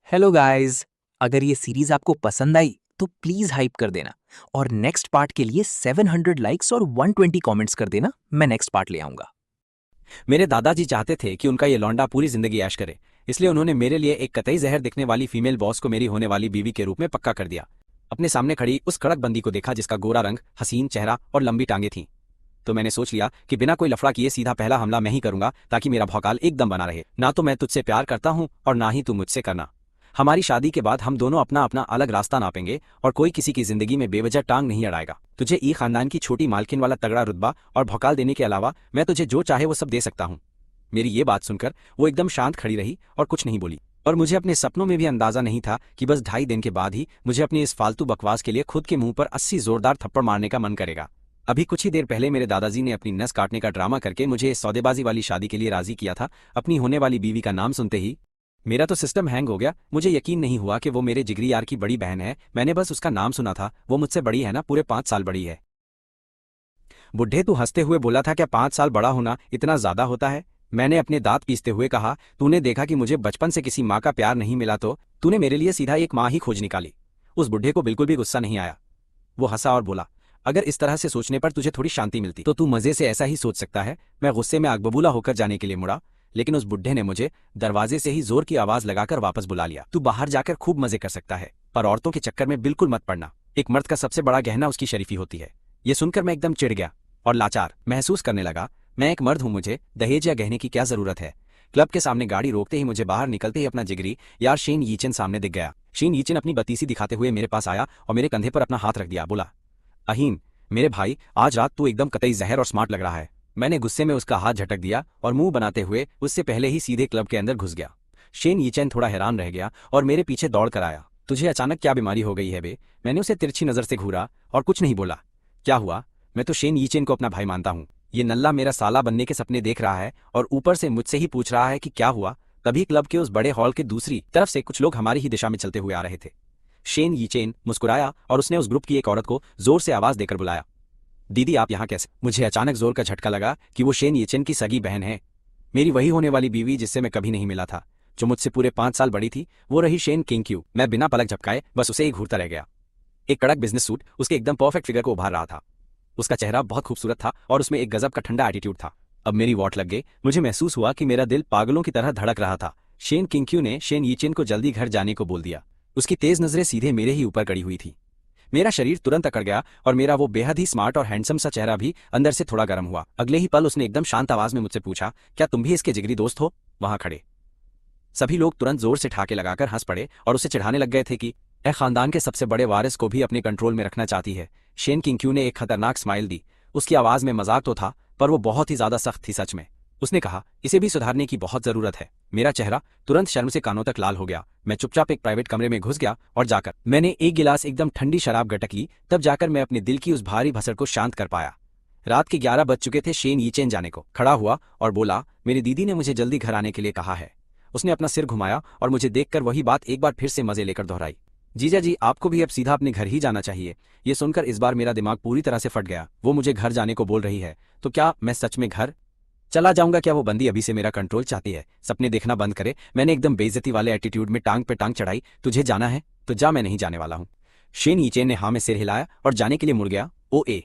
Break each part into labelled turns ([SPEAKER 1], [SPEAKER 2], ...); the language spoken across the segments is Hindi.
[SPEAKER 1] Hello guys. अगर ये सीरीज आपको पसंद आई तो प्लीज हाइप कर देना और नेक्स्ट पार्ट के लिए 700 लाइक्स और 120 कमेंट्स कर देना। मैं नेक्स्ट पार्ट ले आऊंगा।
[SPEAKER 2] मेरे दादाजी चाहते थे कि उनका ये लौंडा पूरी जिंदगी ऐश करे, इसलिए उन्होंने मेरे लिए एक कतई जहर दिखने वाली फीमेल बॉस को मेरी होने वाली बीवी के रूप में पक्का कर दिया। अपने सामने खड़ी उस कड़क बंदी को देखा जिसका गोरा रंग, हसीन चेहरा और लंबी टांगे थीं। तो मैंने सोच लिया कि बिना कोई लफड़ा किए सीधा पहला हमला मैं ही करूंगा, ताकि मेरा भौकाल एकदम बना रहे। ना तो मैं तुझसे प्यार करता हूं और ना ही तू मुझसे करना। हमारी शादी के बाद हम दोनों अपना अपना अलग रास्ता नापेंगे और कोई किसी की जिंदगी में बेवजह टांग नहीं अड़ाएगा। तुझे ई खानदान की छोटी मालकिन वाला तगड़ा रुतबा और भौकाल देने के अलावा मैं तुझे जो चाहे वो सब दे सकता हूँ। मेरी ये बात सुनकर वो एकदम शांत खड़ी रही और कुछ नहीं बोली। और मुझे अपने सपनों में भी अंदाजा नहीं था कि बस 2.5 दिन के बाद ही मुझे अपनी इस फालतू बकवास के लिए खुद के मुंह पर 80 जोरदार थप्पड़ मारने का मन करेगा। अभी कुछ ही देर पहले मेरे दादाजी ने अपनी नस काटने का ड्रामा करके मुझे इस सौदेबाजी वाली शादी के लिए राजी किया था। अपनी होने वाली बीवी का नाम सुनते ही मेरा तो सिस्टम हैंग हो गया। मुझे यकीन नहीं हुआ कि वो मेरे जिगरी यार की बड़ी बहन है। मैंने बस उसका नाम सुना था। वो मुझसे बड़ी है ना, पूरे 5 साल बड़ी है। बुढ़े तू हंसते हुए बोला था, क्या 5 साल बड़ा होना इतना ज्यादा होता है? मैंने अपने दांत पीसते हुए कहा, तूने देखा कि मुझे बचपन से किसी माँ का प्यार नहीं मिला तो तूने मेरे लिए सीधा एक माँ ही खोज निकाली। उस बुढ़े को बिल्कुल भी गुस्सा नहीं आया। वो हंसा और बोला, अगर इस तरह से सोचने पर तुझे थोड़ी शांति मिलती तो तू मजे से ऐसा ही सोच सकता है। मैं गुस्से में आग बबूला होकर जाने के लिए मुड़ा, लेकिन उस बुढ़े ने मुझे दरवाजे से ही जोर की आवाज लगाकर वापस बुला लिया। तू बाहर जाकर खूब मजे कर सकता है, पर औरतों के चक्कर में बिल्कुल मत पड़ना। एक मर्द का सबसे बड़ा गहना उसकी शरीफी होती है। ये सुनकर मैं एकदम चिढ़ गया और लाचार महसूस करने लगा। मैं एक मर्द हूं, मुझे दहेज या गहने की क्या जरूरत है? क्लब के सामने गाड़ी रोकते ही मुझे बाहर निकलते ही अपना जिगरी यार शेन यीचन सामने दिख गया। शेन यीचन अपनी बतीसी दिखाते हुए मेरे पास आया और मेरे कंधे पर अपना हाथ रख दिया। बोला, अहीम मेरे भाई, आज रात तू एकदम कतई जहर और स्मार्ट लग रहा है। मैंने गुस्से में उसका हाथ झटक दिया और मुंह बनाते हुए उससे पहले ही सीधे क्लब के अंदर घुस गया। शेन यीचन थोड़ा हैरान रह गया और मेरे पीछे दौड़ कर आया। तुझे अचानक क्या बीमारी हो गई है बे? मैंने उसे तिरछी नजर से घूरा और कुछ नहीं बोला। क्या हुआ? मैं तो शेन यीचन को अपना भाई मानता हूँ। ये नल्ला मेरा साला बनने के सपने देख रहा है और ऊपर से मुझसे ही पूछ रहा है कि क्या हुआ। तभी क्लब के उस बड़े हॉल के दूसरी तरफ से कुछ लोग हमारी ही दिशा में चलते हुए आ रहे थे। शेन यीचेन मुस्कुराया और उसने उस ग्रुप की एक औरत को जोर से आवाज देकर बुलाया, दीदी आप यहाँ कैसे? मुझे अचानक जोर का झटका लगा कि वो शेन यीचेन की सगी बहन है, मेरी वही होने वाली बीवी जिससे मैं कभी नहीं मिला था, जो मुझसे पूरे 5 साल बड़ी थी। वो रही शेन किंगक्यू। मैं बिना पलक झपकाए बस उसे ही घूरता रह गया। एक कड़क बिजनेस सूट उसके एकदम परफेक्ट फिगर को उभार रहा था। उसका चेहरा बहुत खूबसूरत था और उसमें एक गजब का ठंडा एटीट्यूड था। अब मेरी वॉट लग गई। मुझे महसूस हुआ कि मेरा दिल पागलों की तरह धड़क रहा था। शेन किंगक्यू ने शेन यीचेन को जल्दी घर जाने को बोल दिया। उसकी तेज नजरें सीधे मेरे ही ऊपर गड़ी हुई थी। मेरा शरीर तुरंत अकड़ गया और मेरा वो बेहद ही स्मार्ट और हैंडसम सा चेहरा भी अंदर से थोड़ा गर्म हुआ। अगले ही पल उसने एकदम शांत आवाज में मुझसे पूछा, क्या तुम भी इसके जिगरी दोस्त हो? वहां खड़े सभी लोग तुरंत जोर से ठाके लगाकर हंस पड़े और उसे चिढ़ाने लग गए थे कि ए खानदान के सबसे बड़े वारिस को भी अपने कंट्रोल में रखना चाहती है। शेन किंगक्यू ने एक खतरनाक स्माइल दी। उसकी आवाज में मजाक तो था, पर वो बहुत ही ज्यादा सख्त थी सच में। उसने कहा, इसे भी सुधारने की बहुत जरूरत है। मेरा चेहरा तुरंत शर्म से कानों तक लाल हो गया। मैं चुपचाप एक प्राइवेट कमरे में घुस गया और जाकर मैंने एक गिलास एकदम ठंडी शराब गटक ली। तब जाकर मैं अपने दिल की उस भारी भसड़ को शांत कर पाया। रात के 11 बज चुके थे। शेन यीचेन जाने को खड़ा हुआ और बोला, मेरी दीदी ने मुझे जल्दी घर आने के लिए कहा है। उसने अपना सिर घुमाया और मुझे देखकर वही बात एक बार फिर से मजे लेकर दोहराई, जीजा जी आपको भी अब सीधा अपने घर ही जाना चाहिए। ये सुनकर इस बार मेरा दिमाग पूरी तरह से फट गया। वो मुझे घर जाने को बोल रही है तो क्या मैं सच में घर चला जाऊंगा? क्या वो बंदी अभी से मेरा कंट्रोल चाहती है? सपने देखना बंद करे। मैंने एकदम बेइज्जती वाले एटीट्यूड में टांग पे टांग चढ़ाई। तुझे जाना है तो जा, मैं नहीं जाने वाला हूँ। शेन यीचेन ने हाँ में सिर हिलाया और जाने के लिए मुड़ गया। ओ ए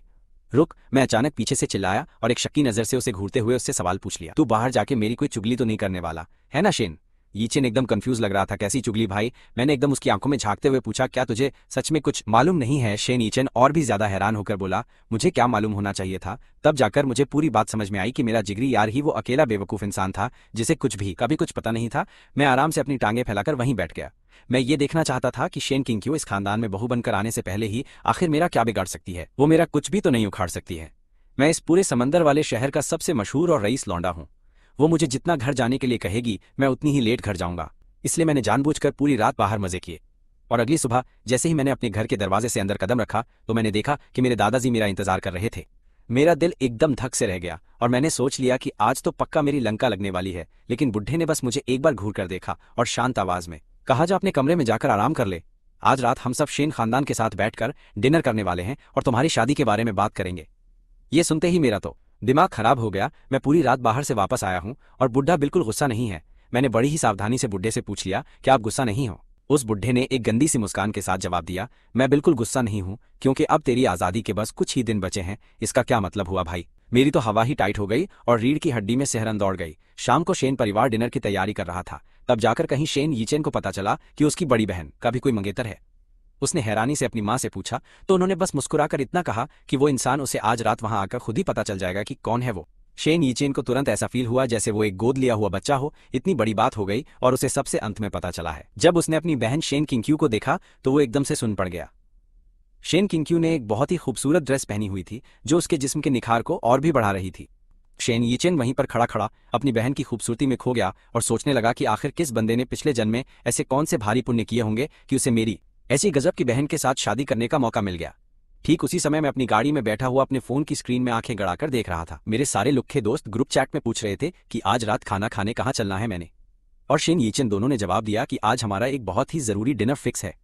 [SPEAKER 2] रुक! मैं अचानक पीछे से चिल्लाया और एक शक्की नजर से उसे घूरते हुए उससे सवाल पूछ लिया, तू बाहर जाके मेरी कोई चुगली तो नहीं करने वाला है ना शेन? यीचेन एकदम कंफ्यूज लग रहा था। कैसी चुगली भाई? मैंने एकदम उसकी आंखों में झांकते हुए पूछा, क्या तुझे सच में कुछ मालूम नहीं है? शेन यीचेन और भी ज्यादा हैरान होकर बोला, मुझे क्या मालूम होना चाहिए था? तब जाकर मुझे पूरी बात समझ में आई कि मेरा जिगरी यार ही वो अकेला बेवकूफ इंसान था जिसे कुछ भी कभी कुछ पता नहीं था। मैं आराम से अपनी टांगे फैलाकर वहीं बैठ गया। मैं ये देखना चाहता था कि शेन किंगक्यू इस खानदान में बहू बनकर आने से पहले ही आखिर मेरा क्या बिगाड़ सकती है। वो मेरा कुछ भी तो नहीं उखाड़ सकती है। मैं इस पूरे समंदर वाले शहर का सबसे मशहूर और रईस लौंडा हूँ। वो मुझे जितना घर जाने के लिए कहेगी मैं उतनी ही लेट घर जाऊंगा। इसलिए मैंने जानबूझकर पूरी रात बाहर मजे किए। और अगली सुबह जैसे ही मैंने अपने घर के दरवाजे से अंदर कदम रखा तो मैंने देखा कि मेरे दादाजी मेरा इंतजार कर रहे थे। मेरा दिल एकदम धक से रह गया और मैंने सोच लिया कि आज तो पक्का मेरी लंका लगने वाली है। लेकिन बुढ़े ने बस मुझे एक बार घूर कर देखा और शांत आवाज में कहा, जा अपने कमरे में जाकर आराम कर ले। आज रात हम सब शेन खानदान के साथ बैठकर डिनर करने वाले हैं और तुम्हारी शादी के बारे में बात करेंगे। ये सुनते ही मेरा तो दिमाग खराब हो गया। मैं पूरी रात बाहर से वापस आया हूँ और बुढ़ा बिल्कुल गुस्सा नहीं है। मैंने बड़ी ही सावधानी से बुढ़े से पूछ लिया, क्या आप गुस्सा नहीं हो? उस बुढ़े ने एक गंदी सी मुस्कान के साथ जवाब दिया, मैं बिल्कुल गुस्सा नहीं हूं, क्योंकि अब तेरी आज़ादी के बस कुछ ही दिन बचे हैं। इसका क्या मतलब हुआ भाई? मेरी तो हवा ही टाइट हो गई और रीढ़ की हड्डी में सिहरन दौड़ गई। शाम को शेन परिवार डिनर की तैयारी कर रहा था, तब जाकर कहीं शेन यीचेन को पता चला कि उसकी बड़ी बहन का भी कोई मंगेतर है। उसने हैरानी से अपनी माँ से पूछा तो उन्होंने बस मुस्कुराकर इतना कहा कि वो इंसान उसे आज रात वहां आकर खुद ही पता चल जाएगा कि कौन है वो। शेन यीचेन को तुरंत ऐसा फील हुआ जैसे वो एक गोद लिया हुआ बच्चा हो। इतनी बड़ी बात हो गई और उसे सबसे अंत में पता चला है। जब उसने अपनी बहन शेन किंग्क्यू को देखा तो वो एकदम से सुन पड़ गया। शेन किंग्क्यू ने एक बहुत ही खूबसूरत ड्रेस पहनी हुई थी जो उसके जिस्म के निखार को और भी बढ़ा रही थी। शेन यीचेन वहीं पर खड़ा खड़ा अपनी बहन की खूबसूरती में खो गया और सोचने लगा कि आखिर किस बंदे ने पिछले जन्म में ऐसे कौन से भारी पुण्य किए होंगे कि उसे मेरी ऐसी गजब की बहन के साथ शादी करने का मौका मिल गया। ठीक उसी समय मैं अपनी गाड़ी में बैठा हुआ अपने फोन की स्क्रीन में आंखें गड़ाकर देख रहा था। मेरे सारे लुक्खे दोस्त ग्रुप चैट में पूछ रहे थे कि आज रात खाना खाने कहाँ चलना है। मैंने और शेन यीचेन दोनों ने जवाब दिया कि आज हमारा एक बहुत ही जरूरी डिनर फिक्स है।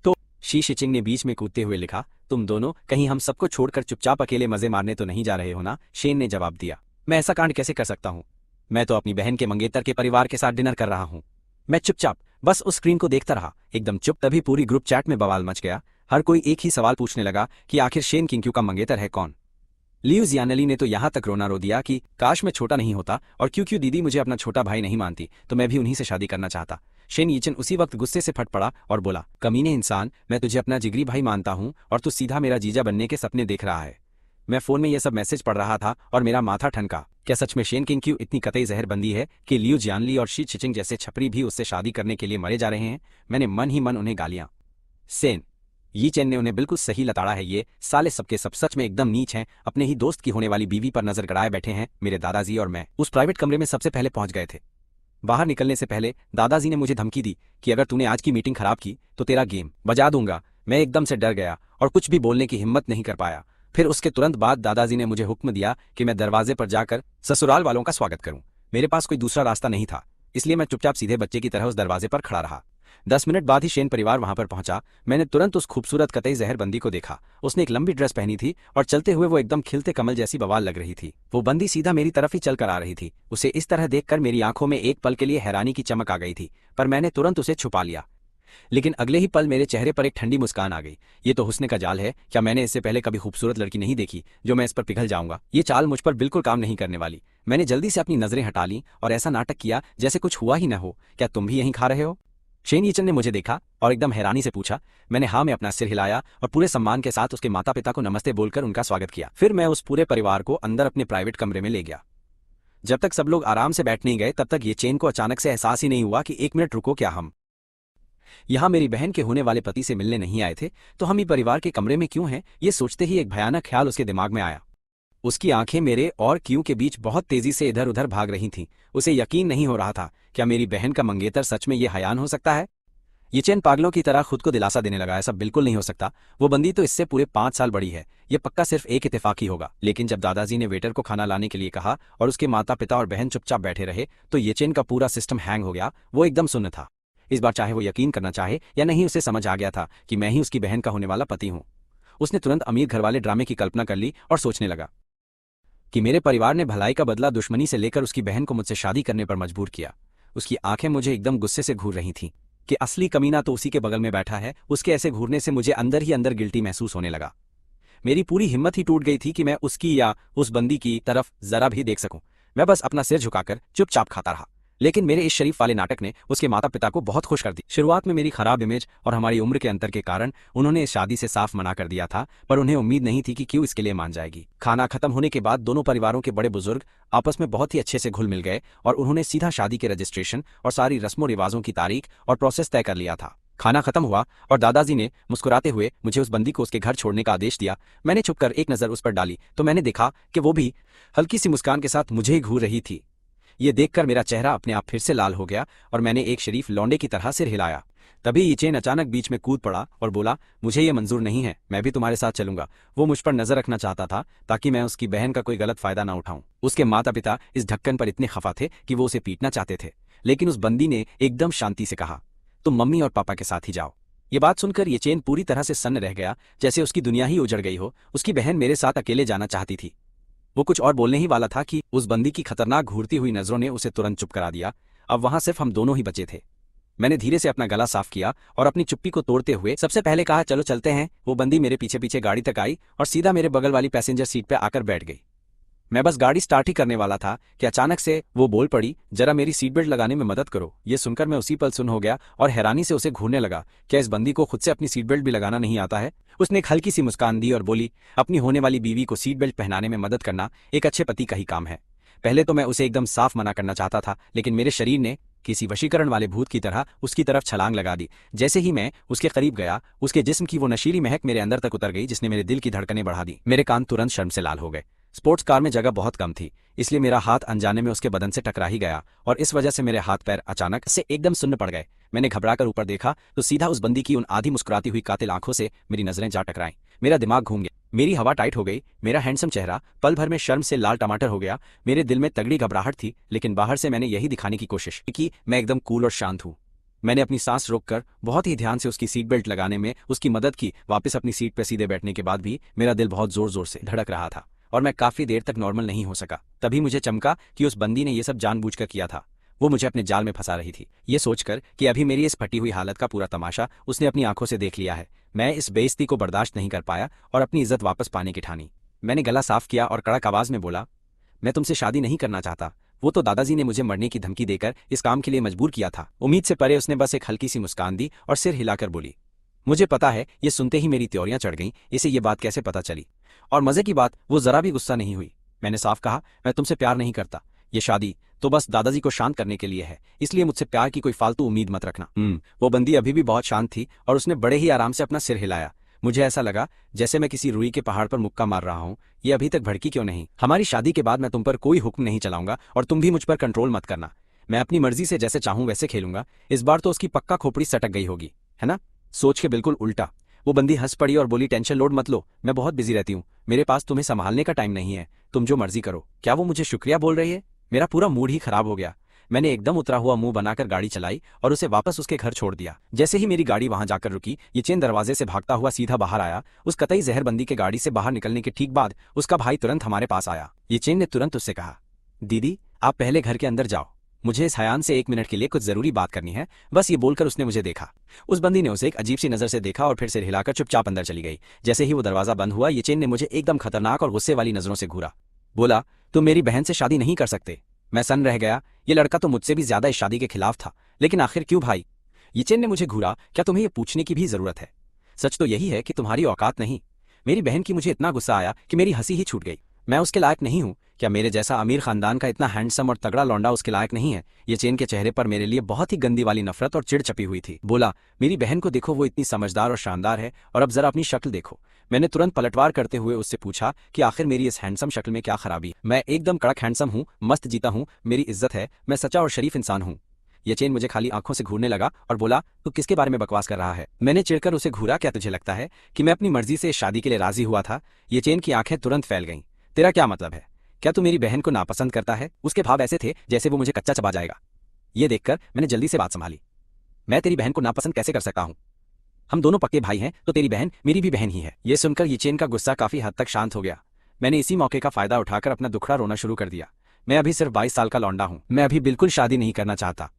[SPEAKER 2] तो शी शिचिंग ने बीच में कूदते हुए लिखा, तुम दोनों कहीं हम सबको छोड़कर चुपचाप अकेले मजे मारने तो नहीं जा रहे हो ना? शेन ने जवाब दिया, मैं ऐसा कांड कैसे कर सकता हूँ? मैं तो अपनी बहन के मंगेतर के परिवार के साथ डिनर कर रहा हूँ। मैं चुपचाप बस उस स्क्रीन को देखता रहा, एकदम चुप। तभी पूरी ग्रुप चैट में बवाल मच गया। हर कोई एक ही सवाल पूछने लगा कि आखिर शेन किंग्क्यू का मंगेतर है कौन। लियू जियानली ने तो यहाँ तक रोना रो दिया कि काश मैं छोटा नहीं होता और क्योंकि दीदी मुझे अपना छोटा भाई नहीं मानती तो मैं भी उन्हीं से शादी करना चाहता। शेन यीचेन उसी वक्त गुस्से से फट पड़ा और बोला, कमीने इंसान, मैं तुझे अपना जिगरी भाई मानता हूँ और तू सीधा मेरा जीजा बनने के सपने देख रहा है। मैं फोन में यह सब मैसेज पढ़ रहा था और मेरा माथा ठनका। क्या सच में शेन किंग्क्यू इतनी कतई जहरबंदी है कि लियू जियानली और शी चिचिंग जैसे छपरी भी उससे शादी करने के लिए मरे जा रहे हैं? मैंने मन ही मन उन्हें गालियां। शेन यीचेन ने उन्हें बिल्कुल सही लताड़ा है, ये साले सबके सब सच में एकदम नीच हैं। अपने ही दोस्त की होने वाली बीवी पर नजर गड़ाए बैठे हैं। मेरे दादाजी और मैं उस प्राइवेट कमरे में सबसे पहले पहुंच गए थे। बाहर निकलने से पहले दादाजी ने मुझे धमकी दी कि अगर तूने आज की मीटिंग खराब की तो तेरा गेम बजा दूंगा। मैं एकदम से डर गया और कुछ भी बोलने की हिम्मत नहीं कर पाया। फिर उसके तुरंत बाद दादाजी ने मुझे हुक्म दिया कि मैं दरवाजे पर जाकर ससुराल वालों का स्वागत करूं। मेरे पास कोई दूसरा रास्ता नहीं था, इसलिए मैं चुपचाप सीधे बच्चे की तरह उस दरवाजे पर खड़ा रहा। 10 मिनट बाद ही शेन परिवार वहां पर पहुंचा। मैंने तुरंत उस खूबसूरत कतई जहरबंदी को देखा। उसने एक लंबी ड्रेस पहनी थी और चलते हुए वो एकदम खिलते कमल जैसी बवाल लग रही थी। वो बंदी सीधा मेरी तरफ ही चलकर आ रही थी। उसे इस तरह देखकर मेरी आंखों में एक पल के लिए हैरानी की चमक आ गई थी, पर मैंने तुरंत उसे छुपा लिया। लेकिन अगले ही पल मेरे चेहरे पर एक ठंडी मुस्कान आ गई। ये तो हुस्न का जाल है। क्या मैंने इससे पहले कभी खूबसूरत लड़की नहीं देखी जो मैं इस पर पिघल जाऊंगा? ये चाल मुझ पर बिल्कुल काम नहीं करने वाली। मैंने जल्दी से अपनी नजरें हटा ली और ऐसा नाटक किया जैसे कुछ हुआ ही न हो। क्या तुम भी यहीं खा रहे हो? शेन यीचेन ने मुझे देखा और एकदम हैरानी से पूछा। मैंने हाँ में अपना सिर हिलाया और पूरे सम्मान के साथ उसके माता पिता को नमस्ते बोलकर उनका स्वागत किया। फिर मैं उस पूरे परिवार को अंदर अपने प्राइवेट कमरे में ले गया। जब तक सब लोग आराम से बैठ नहीं गए तब तक यीचेन को अचानक से एहसास ही नहीं हुआ कि एक मिनट रुको, क्या हम यहाँ मेरी बहन के होने वाले पति से मिलने नहीं आए थे? तो हम ही परिवार के कमरे में क्यों हैं? ये सोचते ही एक भयानक ख्याल उसके दिमाग में आया। उसकी आंखें मेरे और क्यों के बीच बहुत तेजी से इधर उधर भाग रही थीं। उसे यकीन नहीं हो रहा था, क्या मेरी बहन का मंगेतर सच में ये हयान हो सकता है? यीचेन पागलों की तरह खुद को दिलासा देने लगा, ऐसा बिल्कुल नहीं हो सकता। वो बंदी तो इससे पूरे 5 साल बड़ी है। ये पक्का सिर्फ एक इत्तेफाक ही होगा। लेकिन जब दादाजी ने वेटर को खाना लाने के लिए कहा और उसके माता पिता और बहन चुपचाप बैठे रहे तो यीचेन का पूरा सिस्टम हैंग हो गया। वो एकदम सुन्न था। इस बार चाहे वो यकीन करना चाहे या नहीं, उसे समझ आ गया था कि मैं ही उसकी बहन का होने वाला पति हूँ। उसने तुरंत अमीर घरवाले ड्रामे की कल्पना कर ली और सोचने लगा कि मेरे परिवार ने भलाई का बदला दुश्मनी से लेकर उसकी बहन को मुझसे शादी करने पर मजबूर किया। उसकी आंखें मुझे एकदम गुस्से से घूर रही थीं कि असली कमीना तो उसी के बगल में बैठा है। उसके ऐसे घूरने से मुझे अंदर ही अंदर गिल्टी महसूस होने लगा। मेरी पूरी हिम्मत ही टूट गई थी कि मैं उसकी या उस बंदी की तरफ जरा भी देख सकूं। मैं बस अपना सिर झुकाकर चुपचाप खाता रहा। लेकिन मेरे इस शरीफ वाले नाटक ने उसके माता पिता को बहुत खुश कर दी। शुरुआत में मेरी खराब इमेज और हमारी उम्र के अंतर के कारण उन्होंने इस शादी से साफ मना कर दिया था, पर उन्हें उम्मीद नहीं थी कि क्यों इसके लिए मान जाएगी। खाना खत्म होने के बाद दोनों परिवारों के बड़े बुजुर्ग आपस में बहुत ही अच्छे से घुल मिल गए और उन्होंने सीधा शादी के रजिस्ट्रेशन और सारी रस्मों रिवाजों की तारीख और प्रोसेस तय कर लिया था। खाना खत्म हुआ और दादाजी ने मुस्कुराते हुए मुझे उस बंदी को उसके घर छोड़ने का आदेश दिया। मैंने छुपकर एक नज़र उस पर डाली तो मैंने देखा कि वो भी हल्की सी मुस्कान के साथ मुझे ही घूर रही थी। ये देखकर मेरा चेहरा अपने आप फिर से लाल हो गया और मैंने एक शरीफ लौंडे की तरह सिर हिलाया। तभी यीचेन अचानक बीच में कूद पड़ा और बोला, मुझे ये मंजूर नहीं है, मैं भी तुम्हारे साथ चलूंगा। वो मुझ पर नजर रखना चाहता था ताकि मैं उसकी बहन का कोई गलत फायदा ना उठाऊं। उसके माता पिता इस ढक्कन पर इतने खफा थे कि वो उसे पीटना चाहते थे, लेकिन उस बंदी ने एकदम शांति से कहा, तुम मम्मी और पापा के साथ ही जाओ। ये बात सुनकर यीचेन पूरी तरह से सन्न रह गया, जैसे उसकी दुनिया ही उजड़ गई हो। उसकी बहन मेरे साथ अकेले जाना चाहती थी। वो कुछ और बोलने ही वाला था कि उस बंदी की खतरनाक घूरती हुई नजरों ने उसे तुरंत चुप करा दिया। अब वहां सिर्फ हम दोनों ही बचे थे। मैंने धीरे से अपना गला साफ किया और अपनी चुप्पी को तोड़ते हुए सबसे पहले कहा, चलो चलते हैं। वो बंदी मेरे पीछे पीछे गाड़ी तक आई और सीधा मेरे बगल वाली पैसेंजर सीट पर आकर बैठ गई। मैं बस गाड़ी स्टार्ट ही करने वाला था कि अचानक से वो बोल पड़ी, जरा मेरी सीट बेल्ट लगाने में मदद करो। ये सुनकर मैं उसी पल सुन हो गया और हैरानी से उसे घूरने लगा। क्या इस बंदी को खुद से अपनी सीट बेल्ट भी लगाना नहीं आता है? उसने एक हल्की सी मुस्कान दी और बोली, अपनी होने वाली बीवी को सीट बेल्ट पहनाने में मदद करना एक अच्छे पति का ही काम है। पहले तो मैं उसे एकदम साफ मना करना चाहता था, लेकिन मेरे शरीर ने किसी वशीकरण वाले भूत की तरह उसकी तरफ छलांग लगा दी। जैसे ही मैं उसके करीब गया, उसके जिस्म की वो नशीली महक मेरे अंदर तक उतर गई, जिसने मेरे दिल की धड़कनें बढ़ा दी। मेरे कान तुरंत शर्म से लाल हो गए। स्पोर्ट्स कार में जगह बहुत कम थी, इसलिए मेरा हाथ अनजाने में उसके बदन से टकरा ही गया और इस वजह से मेरे हाथ पैर अचानक से एकदम सुन्न पड़ गए। मैंने घबराकर ऊपर देखा तो सीधा उस बंदी की उन आधी मुस्कुराती हुई कातिल आंखों से मेरी नजरें जा टकराईं। मेरा दिमाग घूम गया, मेरी हवा टाइट हो गई, मेरा हैंडसम चेहरा पल भर में शर्म से लाल टमाटर हो गया। मेरे दिल में तगड़ी घबराहट थी, लेकिन बाहर से मैंने यही दिखाने की कोशिश की मैं एकदम कूल और शांत हूँ। मैंने अपनी सांस रोककर बहुत ही ध्यान से उसकी सीट बेल्ट लगाने में उसकी मदद की। वापस अपनी सीट पर सीधे बैठने के बाद भी मेरा दिल बहुत जोर जोर से धड़क रहा था और मैं काफी देर तक नॉर्मल नहीं हो सका। तभी मुझे चमका कि उस बंदी ने यह सब जानबूझकर किया था। वो मुझे अपने जाल में फंसा रही थी, ये सोचकर कि अभी मेरी इस फटी हुई हालत का पूरा तमाशा उसने अपनी आंखों से देख लिया है। मैं इस बेइज्जती को बर्दाश्त नहीं कर पाया और अपनी इज्जत वापस पाने की ठानी। मैंने गला साफ किया और कड़क आवाज में बोला, मैं तुमसे शादी नहीं करना चाहता। वो तो दादाजी ने मुझे मरने की धमकी देकर इस काम के लिए मजबूर किया था। उम्मीद से परे उसने बस एक हल्की सी मुस्कान दी और सिर हिलाकर बोली, मुझे पता है। ये सुनते ही मेरी त्योरियां चढ़ गईं, इसे ये बात कैसे पता चली? और मजे की बात, वो जरा भी गुस्सा नहीं हुई। मैंने साफ कहा, मैं तुमसे प्यार नहीं करता। ये शादी तो बस दादाजी को शांत करने के लिए है, इसलिए मुझसे प्यार की कोई फालतू उम्मीद मत रखना। वो बंदी अभी भी बहुत शांत थी और उसने बड़े ही आराम से अपना सिर हिलाया। मुझे ऐसा लगा जैसे मैं किसी रुई के पहाड़ पर मुक्का मार रहा हूँ। ये अभी तक भड़की क्यों नहीं? हमारी शादी के बाद मैं तुम पर कोई हुक्म नहीं चलाऊंगा और तुम भी मुझ पर कंट्रोल मत करना। मैं अपनी मर्जी से जैसे चाहूं वैसे खेलूंगा। इस बार तो उसकी पक्का खोपड़ी सटक गई होगी, है ना? सोच के बिल्कुल उल्टा। वो बंदी हंस पड़ी और बोली, टेंशन लोड मत लो, मैं बहुत बिजी रहती हूँ, मेरे पास तुम्हें संभालने का टाइम नहीं है, तुम जो मर्जी करो। क्या वो मुझे शुक्रिया बोल रही है? मेरा पूरा मूड ही खराब हो गया। मैंने एकदम उतरा हुआ मुंह बनाकर गाड़ी चलाई और उसे वापस उसके घर छोड़ दिया। जैसे ही मेरी गाड़ी वहां जाकर रुकी, ये चेन दरवाजे से भागता हुआ सीधा बाहर आया। उस कतई जहरबंदी के गाड़ी से बाहर निकलने के ठीक बाद उसका भाई तुरंत हमारे पास आया। ये चेन ने तुरंत उससे कहा, दीदी आप पहले घर के अंदर जाओ, मुझे इस हयान से 1 मिनट के लिए कुछ जरूरी बात करनी है। बस ये बोलकर उसने मुझे देखा। उस बंदी ने उसे एक अजीब सी नजर से देखा और फिर सिर हिलाकर चुपचाप अंदर चली गई। जैसे ही वो दरवाजा बंद हुआ, ये चेन ने मुझे एकदम खतरनाक और गुस्से वाली नजरों से घूरा। बोला, तुम मेरी बहन से शादी नहीं कर सकते। मैं सन्न रह गया। ये लड़का तो मुझसे भी ज्यादा इस शादी के खिलाफ था, लेकिन आखिर क्यों भाई? ये चेन ने मुझे घूरा, क्या तुम्हें यह पूछने की भी जरूरत है? सच तो यही है कि तुम्हारी औकात नहीं। मेरी बहन की मुझे इतना गुस्सा आया कि मेरी हंसी ही छूट गई। मैं उसके लायक नहीं हूँ। क्या मेरे जैसा अमीर खानदान का इतना हैंडसम और तगड़ा लौंडा उसके लायक नहीं है? ये चेन के चेहरे पर मेरे लिए बहुत ही गंदी वाली नफरत और चिढ़ छपी हुई थी। बोला, मेरी बहन को देखो, वो इतनी समझदार और शानदार है, और अब जरा अपनी शक्ल देखो। मैंने तुरंत पलटवार करते हुए उससे पूछा कि आखिर मेरी इस हैंडसम शक्ल में क्या खराबी? मैं एकदम कड़क हैंडसम हूँ, मस्त जीता हूँ, मेरी इज्जत है, मैं सच्चा और शरीफ इंसान हूँ। ये चेन मुझे खाली आंखों से घूरने लगा और बोला, तू किसके बारे में बकवास कर रहा है? मैंने चिढ़कर उसे घूरा, क्या तुझे लगता है कि मैं अपनी मर्जी से इस शादी के लिए राजी हुआ था? ये चेन की आंखें तुरंत फैल गईं। तेरा क्या मतलब है? क्या तू मेरी बहन को नापसंद करता है? उसके भाव ऐसे थे जैसे वो मुझे कच्चा चबा जाएगा। ये देखकर मैंने जल्दी से बात संभाली। मैं तेरी बहन को नापसंद कैसे कर सकता हूँ? हम दोनों पक्के भाई हैं, तो तेरी बहन मेरी भी बहन ही है। ये सुनकर ये चेन का गुस्सा काफी हद तक शांत हो गया। मैंने इसी मौके का फायदा उठाकर अपना दुखड़ा रोना शुरू कर दिया। मैं अभी सिर्फ 22 साल का लौंडा हूँ, मैं अभी बिल्कुल शादी नहीं करना चाहता।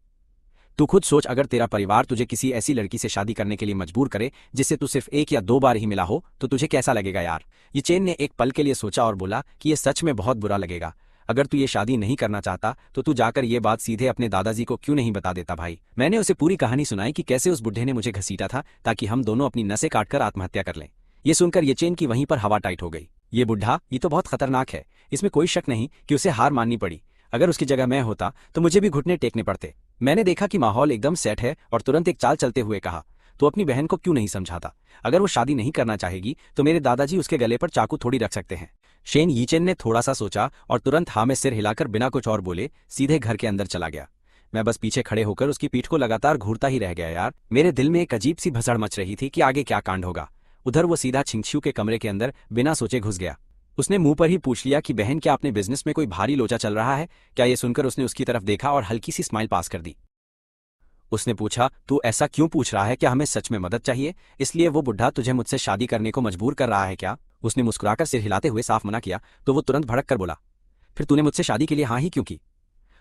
[SPEAKER 2] तू खुद सोच, अगर तेरा परिवार तुझे किसी ऐसी लड़की से शादी करने के लिए मजबूर करे जिससे तू सिर्फ 1 या 2 बार ही मिला हो, तो तुझे कैसा लगेगा यार? ये चेन ने एक पल के लिए सोचा और बोला कि ये सच में बहुत बुरा लगेगा। अगर तू ये शादी नहीं करना चाहता तो तू जाकर ये बात सीधे अपने दादाजी को क्यों नहीं बता देता भाई? मैंने उसे पूरी कहानी सुनाई कि कैसे उस बुढ़े ने मुझे घसीटा था ताकि हम दोनों अपनी नसें काटकर आत्महत्या कर लें। ये सुनकर ये चेन की वहीं पर हवा टाइट हो गई। ये बुढ़ा, ये तो बहुत खतरनाक है, इसमें कोई शक नहीं कि उसे हार माननी पड़ी। अगर उसकी जगह मैं होता तो मुझे भी घुटने टेकने पड़ते। मैंने देखा कि माहौल एकदम सेट है और तुरंत एक चाल चलते हुए कहा, तो अपनी बहन को क्यों नहीं समझाता? अगर वो शादी नहीं करना चाहेगी तो मेरे दादाजी उसके गले पर चाकू थोड़ी रख सकते हैं। शेन यीचेन ने थोड़ा सा सोचा और तुरंत हाँ में सिर हिलाकर बिना कुछ और बोले सीधे घर के अंदर चला गया। मैं बस पीछे खड़े होकर उसकी पीठ को लगातार घूरता ही रह गया। यार, मेरे दिल में एक अजीब सी भसड़ मच रही थी कि आगे क्या कांड होगा। उधर वो सीधा छिंछू के कमरे के अंदर बिना सोचे घुस गया। उसने मुंह पर ही पूछ लिया कि बहन, क्या अपने बिजनेस में कोई भारी लोचा चल रहा है क्या? ये सुनकर उसने उसकी तरफ देखा और हल्की सी स्माइल पास कर दी। उसने पूछा, तू ऐसा क्यों पूछ रहा है? क्या हमें सच में मदद चाहिए? इसलिए वो बुढ़ा तुझे मुझसे शादी करने को मजबूर कर रहा है क्या? उसने मुस्कुराकर सिर हिलाते हुए साफ मना किया तो वो तुरंत भड़क कर बोला, फिर तूने मुझसे शादी के लिए हाँ ही क्यों की?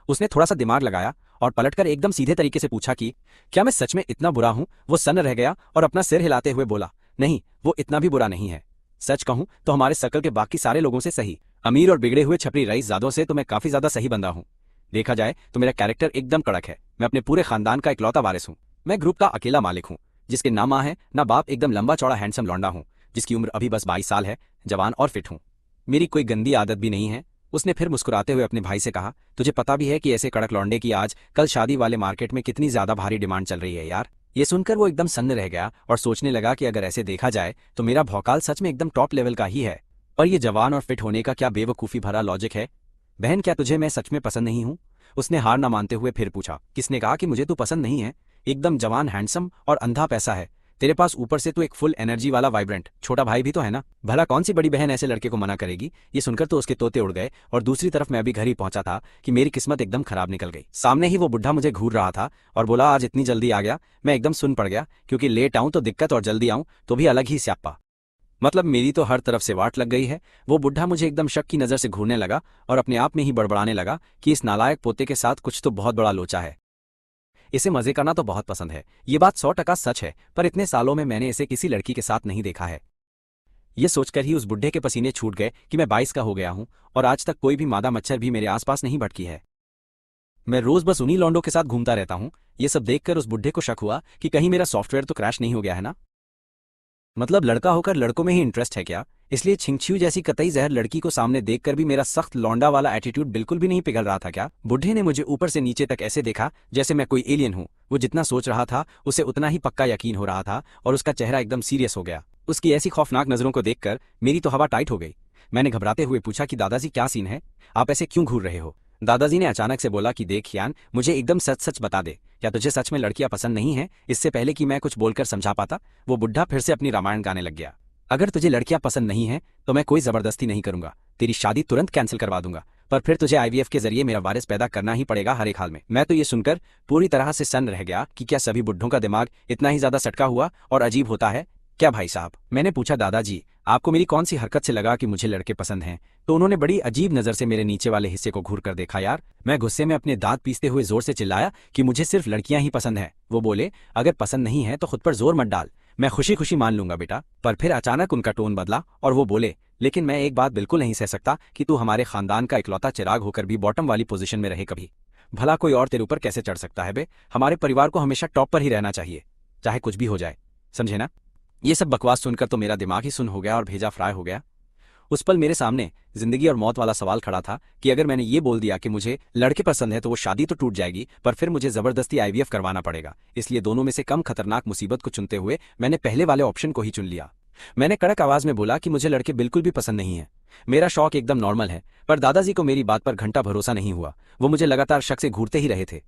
[SPEAKER 2] उसने थोड़ा सा दिमाग लगाया और पलटकर एकदम सीधे तरीके से पूछा कि क्या मैं सच में इतना बुरा हूं? वो सन्न रह गया और अपना सिर हिलाते हुए बोला, नहीं, वो इतना भी बुरा नहीं है। सच कहूं तो हमारे सर्कल के बाकी सारे लोगों से सही, अमीर और बिगड़े हुए छपरी रईसजादों से तो मैं काफी ज्यादा सही बंदा हूं। देखा जाए तो मेरा कैरेक्टर एकदम कड़क है। मैं अपने पूरे खानदान का इकलौता वारिस हूं। मैं ग्रुप का अकेला मालिक हूं, जिसके ना माँ है ना बाप, एकदम लंबा चौड़ा हैंडसम लौंडा हूं, जिसकी उम्र अभी बस 22 साल है, जवान और फिट हूं। मेरी कोई गंदी आदत भी नहीं है। उसने फिर मुस्कुराते हुए अपने भाई से कहा, तुझे पता भी है कि ऐसे कड़क लौंडे की आज कल शादी वाले मार्केट में कितनी ज्यादा भारी डिमांड चल रही है यार। ये सुनकर वो एकदम सन्न रह गया और सोचने लगा कि अगर ऐसे देखा जाए तो मेरा भौकाल सच में एकदम टॉप लेवल का ही है। और ये जवान और फिट होने का क्या बेवकूफ़ी भरा लॉजिक है। बहन, क्या तुझे मैं सच में पसंद नहीं हूँ? उसने हार न मानते हुए फिर पूछा। किसने कहा कि मुझे तू पसंद नहीं है? एकदम जवान, हैंडसम और अंधा पैसा है तेरे पास, ऊपर से तू एक फुल एनर्जी वाला वाइब्रेंट छोटा भाई भी तो है ना। भला कौन सी बड़ी बहन ऐसे लड़के को मना करेगी? ये सुनकर तो उसके तोते उड़ गए और दूसरी तरफ मैं भी घर ही पहुंचा था कि मेरी किस्मत एकदम खराब निकल गई। सामने ही वो बुढ़ा मुझे घूर रहा था और बोला, आज इतनी जल्दी आ गया? मैं एकदम सुन पड़ गया, क्योंकि लेट आऊं तो दिक्कत और जल्दी आऊं तो भी अलग ही स्यापा। मतलब मेरी तो हर तरफ से वाट लग गई है। वो बुढ़ा मुझे एकदम शक की नजर से घूरने लगा और अपने आप में ही बड़बड़ाने लगा कि इस नालायक पोते के साथ कुछ तो बहुत बड़ा लोचा है। इसे मजे करना तो बहुत पसंद है, ये बात 100% सच है, पर इतने सालों में मैंने इसे किसी लड़की के साथ नहीं देखा है। ये सोचकर ही उस बुढ़े के पसीने छूट गए कि मैं 22 का हो गया हूं और आज तक कोई भी मादा मच्छर भी मेरे आसपास नहीं भटकी है। मैं रोज बस उन्हीं लौंडों के साथ घूमता रहता हूं। ये सब देखकर उस बुढ़े को शक हुआ कि कहीं मेरा सॉफ्टवेयर तो क्रैश नहीं हो गया है ना। मतलब लड़का होकर लड़कों में ही इंटरेस्ट है क्या? इसलिए छिंगछियू जैसी कतई जहर लड़की को सामने देखकर भी मेरा सख्त लौंडा वाला एटीट्यूड बिल्कुल भी नहीं पिघल रहा था क्या? बुढ़े ने मुझे ऊपर से नीचे तक ऐसे देखा जैसे मैं कोई एलियन हूं। वो जितना सोच रहा था उसे उतना ही पक्का यकीन हो रहा था और उसका चेहरा एकदम सीरियस हो गया। उसकी ऐसी खौफनाक नजरों को देखकर मेरी तो हवा टाइट हो गई। मैंने घबराते हुए पूछा कि दादाजी, क्या सीन है? आप ऐसे क्यों घूर रहे हो? दादाजी ने अचानक से बोला कि देख यान, मुझे एकदम सच सच बता दे, क्या तुझे सच में लड़कियां पसंद नहीं हैं? इससे पहले कि मैं कुछ बोलकर समझा पाता, वो बुढ़ा फिर से अपनी रामायण गाने लग गया। अगर तुझे लड़कियां पसंद नहीं हैं तो मैं कोई जबरदस्ती नहीं करूंगा, तेरी शादी तुरंत कैंसिल करवा दूंगा, पर फिर तुझे आईवीएफ के जरिए मेरा वारिस पैदा करना ही पड़ेगा हर एक हाल में। मैं तो ये सुनकर पूरी तरह से सन्न रह गया कि क्या सभी बुढ़ों का दिमाग इतना ही ज्यादा सटका हुआ और अजीब होता है क्या भाई साहब? मैंने पूछा, दादाजी आपको मेरी कौन सी हरकत से लगा कि मुझे लड़के पसंद हैं? तो उन्होंने बड़ी अजीब नजर से मेरे नीचे वाले हिस्से को घूर कर देखा। यार, मैं गुस्से में अपने दांत पीसते हुए जोर से चिल्लाया कि मुझे सिर्फ लड़कियां ही पसंद हैं। वो बोले, अगर पसंद नहीं है तो खुद पर जोर मत डाल, मैं खुशी खुशी मान लूंगा बेटा। पर फिर अचानक उनका टोन बदला और वो बोले, लेकिन मैं एक बात बिल्कुल नहीं सह सकता कि तू हमारे खानदान का इकलौता चिराग होकर भी बॉटम वाली पोजीशन में रहे कभी। भला कोई और तेरे ऊपर कैसे चढ़ सकता है बे? हमारे परिवार को हमेशा टॉप पर ही रहना चाहिए, चाहे कुछ भी हो जाए, समझे ना? ये सब बकवास सुनकर तो मेरा दिमाग ही सुन हो गया और भेजा फ्राई हो गया। उस पल मेरे सामने जिंदगी और मौत वाला सवाल खड़ा था कि अगर मैंने ये बोल दिया कि मुझे लड़के पसंद है तो वो शादी तो टूट जाएगी, पर फिर मुझे जबरदस्ती आईवीएफ करवाना पड़ेगा। इसलिए दोनों में से कम खतरनाक मुसीबत को चुनते हुए मैंने पहले वाले ऑप्शन को ही चुन लिया। मैंने कड़क आवाज में बोला कि मुझे लड़के बिल्कुल भी पसंद नहीं है, मेरा शौक एकदम नॉर्मल है। पर दादाजी को मेरी बात पर घंटा भरोसा नहीं हुआ। वो मुझे लगातार शक से घूरते ही रहे थे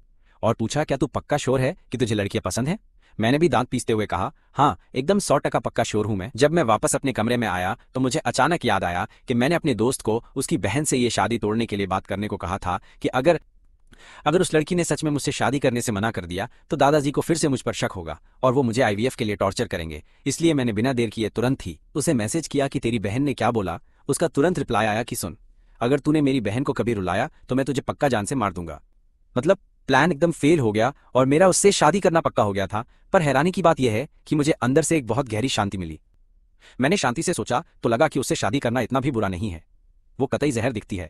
[SPEAKER 2] और पूछा, क्या तू पक्का श्योर है कि तुझे लड़कियां पसंद है? मैंने भी दांत पीसते हुए कहा, हाँ एकदम 100% पक्का श्योर हूं मैं। जब मैं वापस अपने कमरे में आया तो मुझे अचानक याद आया कि मैंने अपने दोस्त को उसकी बहन से ये शादी तोड़ने के लिए बात करने को कहा था कि अगर उस लड़की ने सच में मुझसे शादी करने से मना कर दिया तो दादाजी को फिर से मुझ पर शक होगा और वो मुझे आईवीएफ के लिए टॉर्चर करेंगे। इसलिए मैंने बिना देर किए तुरंत ही उसे मैसेज किया कि तेरी बहन ने क्या बोला। उसका तुरंत रिप्लाई आया कि सुन, अगर तूने मेरी बहन को कभी रुलाया तो मैं तुझे पक्का जान से मार दूंगा। मतलब प्लान एकदम फेल हो गया और मेरा उससे शादी करना पक्का हो गया था। पर हैरानी की बात यह है कि मुझे अंदर से एक बहुत गहरी शांति मिली। मैंने शांति से सोचा तो लगा कि उससे शादी करना इतना भी बुरा नहीं है। वो कतई जहर दिखती है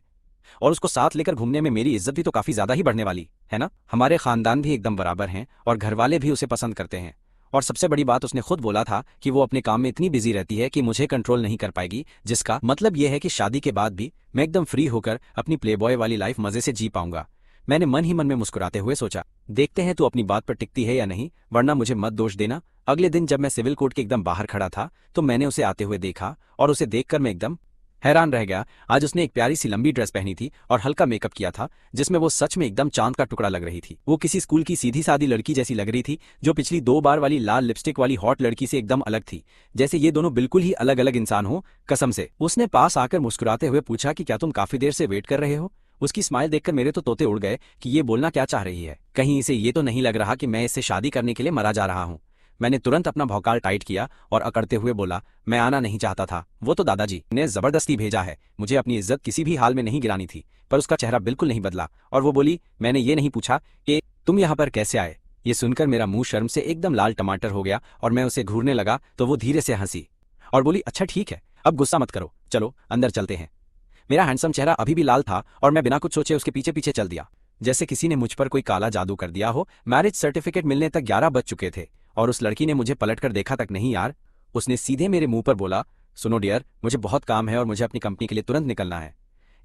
[SPEAKER 2] और उसको साथ लेकर घूमने में मेरी इज्जत भी तो काफी ज्यादा ही बढ़ने वाली है ना। हमारे खानदान भी एकदम बराबर हैं और घर वाले भी उसे पसंद करते हैं। और सबसे बड़ी बात, उसने खुद बोला था कि वो अपने काम में इतनी बिजी रहती है कि मुझे कंट्रोल नहीं कर पाएगी, जिसका मतलब यह है कि शादी के बाद भी मैं एकदम फ्री होकर अपनी प्लेबॉय वाली लाइफ मजे से जी पाऊंगा। मैंने मन ही मन में मुस्कुराते हुए सोचा, देखते हैं तू अपनी बात पर टिकती है या नहीं, वरना मुझे मत दोष देना। अगले दिन जब मैं सिविल कोर्ट के एकदम बाहर खड़ा था तो मैंने उसे आते हुए देखा और उसे देखकर मैं एकदम हैरान रह गया। आज उसने एक प्यारी सी लंबी ड्रेस पहनी थी और हल्का मेकअप किया था, जिसमें वो सच में एकदम चांद का टुकड़ा लग रही थी। वो किसी स्कूल की सीधी सादी लड़की जैसी लग रही थी, जो पिछली 2 बार वाली लाल लिपस्टिक वाली हॉट लड़की से एकदम अलग थी, जैसे ये दोनों बिल्कुल ही अलग अलग इंसान हो, कसम से। उसने पास आकर मुस्कुराते हुए पूछा कि क्या तुम काफी देर से वेट कर रहे हो? उसकी स्माइल देखकर मेरे तो तोते उड़ गए कि ये बोलना क्या चाह रही है। कहीं इसे ये तो नहीं लग रहा कि मैं इससे शादी करने के लिए मरा जा रहा हूँ। मैंने तुरंत अपना भौकाल टाइट किया और अकड़ते हुए बोला, मैं आना नहीं चाहता था, वो तो दादाजी ने जबरदस्ती भेजा है। मुझे अपनी इज्जत किसी भी हाल में नहीं गिरानी थी। पर उसका चेहरा बिल्कुल नहीं बदला और वो बोली, मैंने ये नहीं पूछा कि तुम यहाँ पर कैसे आए? ये सुनकर मेरा मुंह शर्म से एकदम लाल टमाटर हो गया और मैं उसे घूरने लगा तो वो धीरे से हंसी और बोली, अच्छा ठीक है, अब गुस्सा मत करो, चलो अंदर चलते हैं। मेरा हैंडसम चेहरा अभी भी लाल था और मैं बिना कुछ सोचे उसके पीछे पीछे चल दिया, जैसे किसी ने मुझ पर कोई काला जादू कर दिया हो। मैरिज सर्टिफिकेट मिलने तक 11 बज चुके थे और उस लड़की ने मुझे पलटकर देखा तक नहीं यार। उसने सीधे मेरे मुंह पर बोला, सुनो डियर, मुझे बहुत काम है और मुझे अपनी कंपनी के लिए तुरंत निकलना है,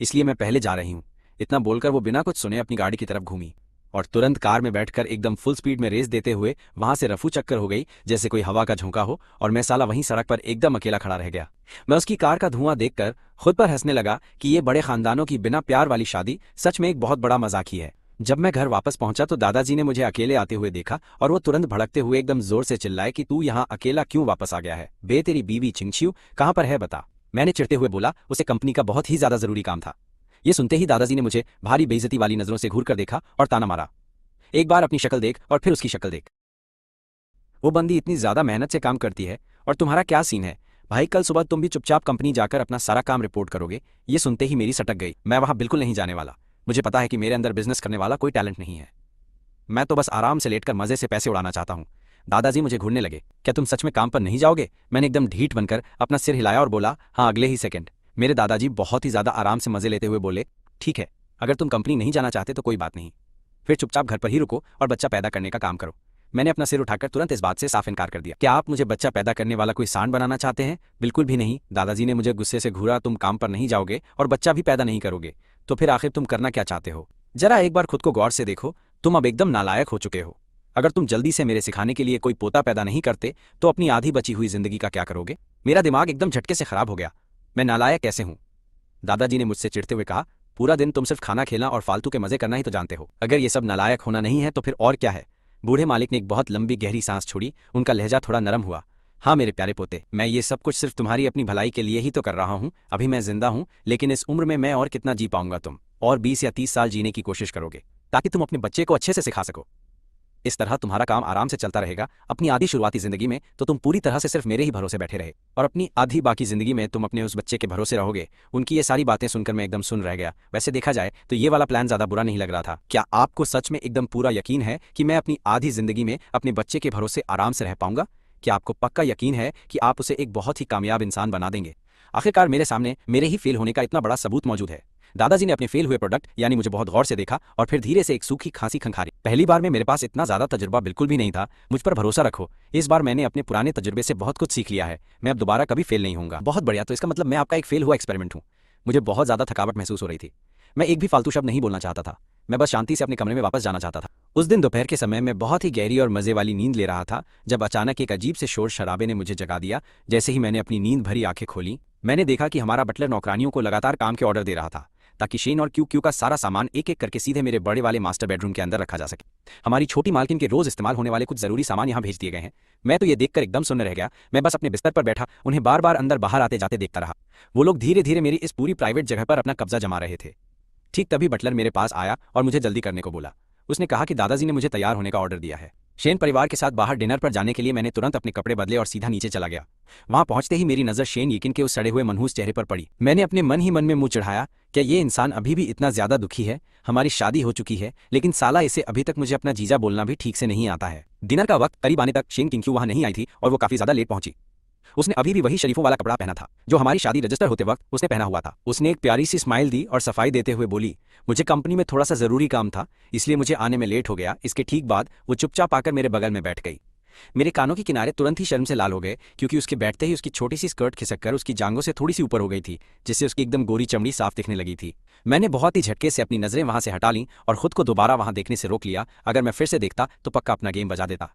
[SPEAKER 2] इसलिए मैं पहले जा रही हूँ। इतना बोलकर वो बिना कुछ सुने अपनी गाड़ी की तरफ घूमी और तुरंत कार में बैठकर एकदम फुल स्पीड में रेस देते हुए वहां से रफू चक्कर हो गई जैसे कोई हवा का झोंका हो, और मैं साला वहीं सड़क पर एकदम अकेला खड़ा रह गया। मैं उसकी कार का धुआं देखकर खुद पर हंसने लगा कि ये बड़े खानदानों की बिना प्यार वाली शादी सच में एक बहुत बड़ा मजाक ही है। जब मैं घर वापस पहुंचा तो दादाजी ने मुझे अकेले आते हुए देखा और वो तुरंत भड़कते हुए एकदम जोर से चिल्लाए कि तू यहाँ अकेला क्यों वापस आ गया है बे, तेरी बीवी चिंगछियू कहाँ पर है बता। मैंने चिढ़ते हुए बोला, उसे कंपनी का बहुत ही ज्यादा जरूरी काम था। ये सुनते ही दादाजी ने मुझे भारी बेइज्जती वाली नजरों से घूर कर देखा और ताना मारा, एक बार अपनी शक्ल देख और फिर उसकी शक्ल देख। वो बंदी इतनी ज्यादा मेहनत से काम करती है और तुम्हारा क्या सीन है भाई? कल सुबह तुम भी चुपचाप कंपनी जाकर अपना सारा काम रिपोर्ट करोगे। ये सुनते ही मेरी सटक गई। मैं वहां बिल्कुल नहीं जाने वाला। मुझे पता है कि मेरे अंदर बिजनेस करने वाला कोई टैलेंट नहीं है। मैं तो बस आराम से लेटकर मजे से पैसे उड़ाना चाहता हूँ। दादाजी मुझे घूरने लगे, क्या तुम सच में काम पर नहीं जाओगे? मैंने एकदम ढीठ बनकर अपना सिर हिलाया और बोला, हाँ अगले ही सेकंड। मेरे दादाजी बहुत ही ज्यादा आराम से मजे लेते हुए बोले, ठीक है, अगर तुम कंपनी नहीं जाना चाहते तो कोई बात नहीं, फिर चुपचाप घर पर ही रुको और बच्चा पैदा करने का काम करो। मैंने अपना सिर उठाकर तुरंत इस बात से साफ इनकार कर दिया। क्या आप मुझे बच्चा पैदा करने वाला कोई सांड बनाना चाहते हैं? बिल्कुल भी नहीं। दादाजी ने मुझे गुस्से से घूरा, तुम काम पर नहीं जाओगे और बच्चा भी पैदा नहीं करोगे तो फिर आखिर तुम करना क्या चाहते हो? जरा एक बार खुद को गौर से देखो, तुम अब एकदम नालायक हो चुके हो। अगर तुम जल्दी से मेरे सिखाने के लिए कोई पोता पैदा नहीं करते तो अपनी आधी बची हुई जिंदगी का क्या करोगे? मेरा दिमाग एकदम झटके से खराब हो गया। मैं नालायक कैसे हूँ? दादाजी ने मुझसे चिढ़ते हुए कहा, पूरा दिन तुम सिर्फ खाना खेलना और फालतू के मजे करना ही तो जानते हो। अगर ये सब नालायक होना नहीं है तो फिर और क्या है? बूढ़े मालिक ने एक बहुत लंबी गहरी सांस छोड़ी। उनका लहजा थोड़ा नरम हुआ। हाँ मेरे प्यारे पोते, मैं ये सब कुछ सिर्फ तुम्हारी अपनी भलाई के लिए ही तो कर रहा हूँ। अभी मैं जिंदा हूँ, लेकिन इस उम्र में मैं और कितना जी पाऊंगा? तुम और 20 या 30 साल जीने की कोशिश करोगे ताकि तुम अपने बच्चे को अच्छे से सिखा सको। इस तरह तुम्हारा काम आराम से चलता रहेगा। अपनी आधी शुरुआती जिंदगी में तो तुम पूरी तरह से सिर्फ मेरे ही भरोसे बैठे रहे और अपनी आधी बाकी जिंदगी में तुम अपने उस बच्चे के भरोसे रहोगे। उनकी ये सारी बातें सुनकर मैं एकदम सुन रह गया। वैसे देखा जाए तो ये वाला प्लान ज्यादा बुरा नहीं लग रहा था। क्या आपको सच में एकदम पूरा यकीन है कि मैं अपनी आधी जिंदगी में अपने बच्चे के भरोसे आराम से रह पाऊंगा? क्या आपको पक्का यकीन है कि आप उसे एक बहुत ही कामयाब इंसान बना देंगे? आखिरकार मेरे सामने मेरे ही फेल होने का इतना बड़ा सबूत मौजूद है। दादाजी ने अपने फेल हुए प्रोडक्ट यानी मुझे बहुत गौर से देखा और फिर धीरे से एक सूखी खांसी खंखारी। पहली बार में मेरे पास इतना ज्यादा तजुर्बा बिल्कुल भी नहीं था। मुझ पर भरोसा रखो, इस बार मैंने अपने पुराने तजुर्बे से बहुत कुछ सीख लिया है। मैं अब दोबारा कभी फेल नहीं होऊंगा। बहुत बढ़िया, तो इसका मतलब मैं आपका एक फेल हुआ एक्सपेरिमेंट हूँ। मुझे बहुत ज्यादा थकावट महसूस हो रही थी। मैं एक भी फालतू शब्द नहीं बोलना चाहता था। मैं बस शांति से अपने कमरे में वापस जाना चाहता था। उस दिन दोपहर के समय मैं बहुत ही गहरी और मजे वाली नींद ले रहा था जब अचानक एक अजीब से शोर शराबे ने मुझे जगा दिया। जैसे ही मैंने अपनी नींद भरी आंखें खोली, मैंने देखा कि हमारा बटलर नौकरानियों को लगातार काम के ऑर्डर दे रहा था ताकि शेन और क्यू का सारा सामान एक एक करके सीधे मेरे बड़े वाले मास्टर बेडरूम के अंदर रखा जा सके। हमारी छोटी मालकिन के रोज इस्तेमाल होने वाले कुछ जरूरी सामान यहाँ भेज दिए गए हैं। मैं तो ये देखकर एकदम सुन्न रह गया। मैं बस अपने बिस्तर पर बैठा उन्हें बार बार अंदर बाहर आते जाते देखता रहा। वो लोग धीरे धीरे मेरी इस पूरी प्राइवेट जगह पर अपना कब्जा जमा रहे थे। ठीक तभी बटलर मेरे पास आया और मुझे जल्दी करने को बोला। उसने कहा कि दादाजी ने मुझे तैयार होने का ऑर्डर दिया है। शेन परिवार के साथ बाहर डिनर पर जाने के लिए मैंने तुरंत अपने कपड़े बदले और सीधा नीचे चला गया। वहां पहुंचते ही मेरी नजर शेन यकीन के उस सड़े हुए मनहूस चेहरे पर पड़ी। मैंने अपने मन ही मन में मुंह चढ़ाया, क्या ये इंसान अभी भी इतना ज्यादा दुखी है? हमारी शादी हो चुकी है लेकिन साला इसे अभी तक मुझे अपना जीजा बोलना भी ठीक से नहीं आता है। डिनर का वक्त करीब आने तक शेन किंग वहां नहीं आई थी और वो काफी ज्यादा लेट पहुंची। उसने अभी भी वही शरीफों वाला कपड़ा पहना था जो हमारी शादी रजिस्टर होते वक्त उसने पहना हुआ था। उसने एक प्यारी सी स्माइल दी और सफाई देते हुए बोली, मुझे कंपनी में थोड़ा सा जरूरी काम था इसलिए मुझे आने में लेट हो गया। इसके ठीक बाद वो चुपचाप आकर मेरे बगल में बैठ गई। मेरे कानों के किनारे तुरंत ही शर्म से लाल हो गए क्योंकि उसके बैठते ही उसकी छोटी सी स्कर्ट खिसक कर उसकी जांघों से थोड़ी सी ऊपर हो गई थी, जिससे उसकी एकदम गोरी चमड़ी साफ दिखने लगी थी। मैंने बहुत ही झटके से अपनी नजरें वहां से हटा लीं और खुद को दोबारा वहां देखने से रोक लिया। अगर मैं फिर से देखता तो पक्का अपना गेम बजा देता।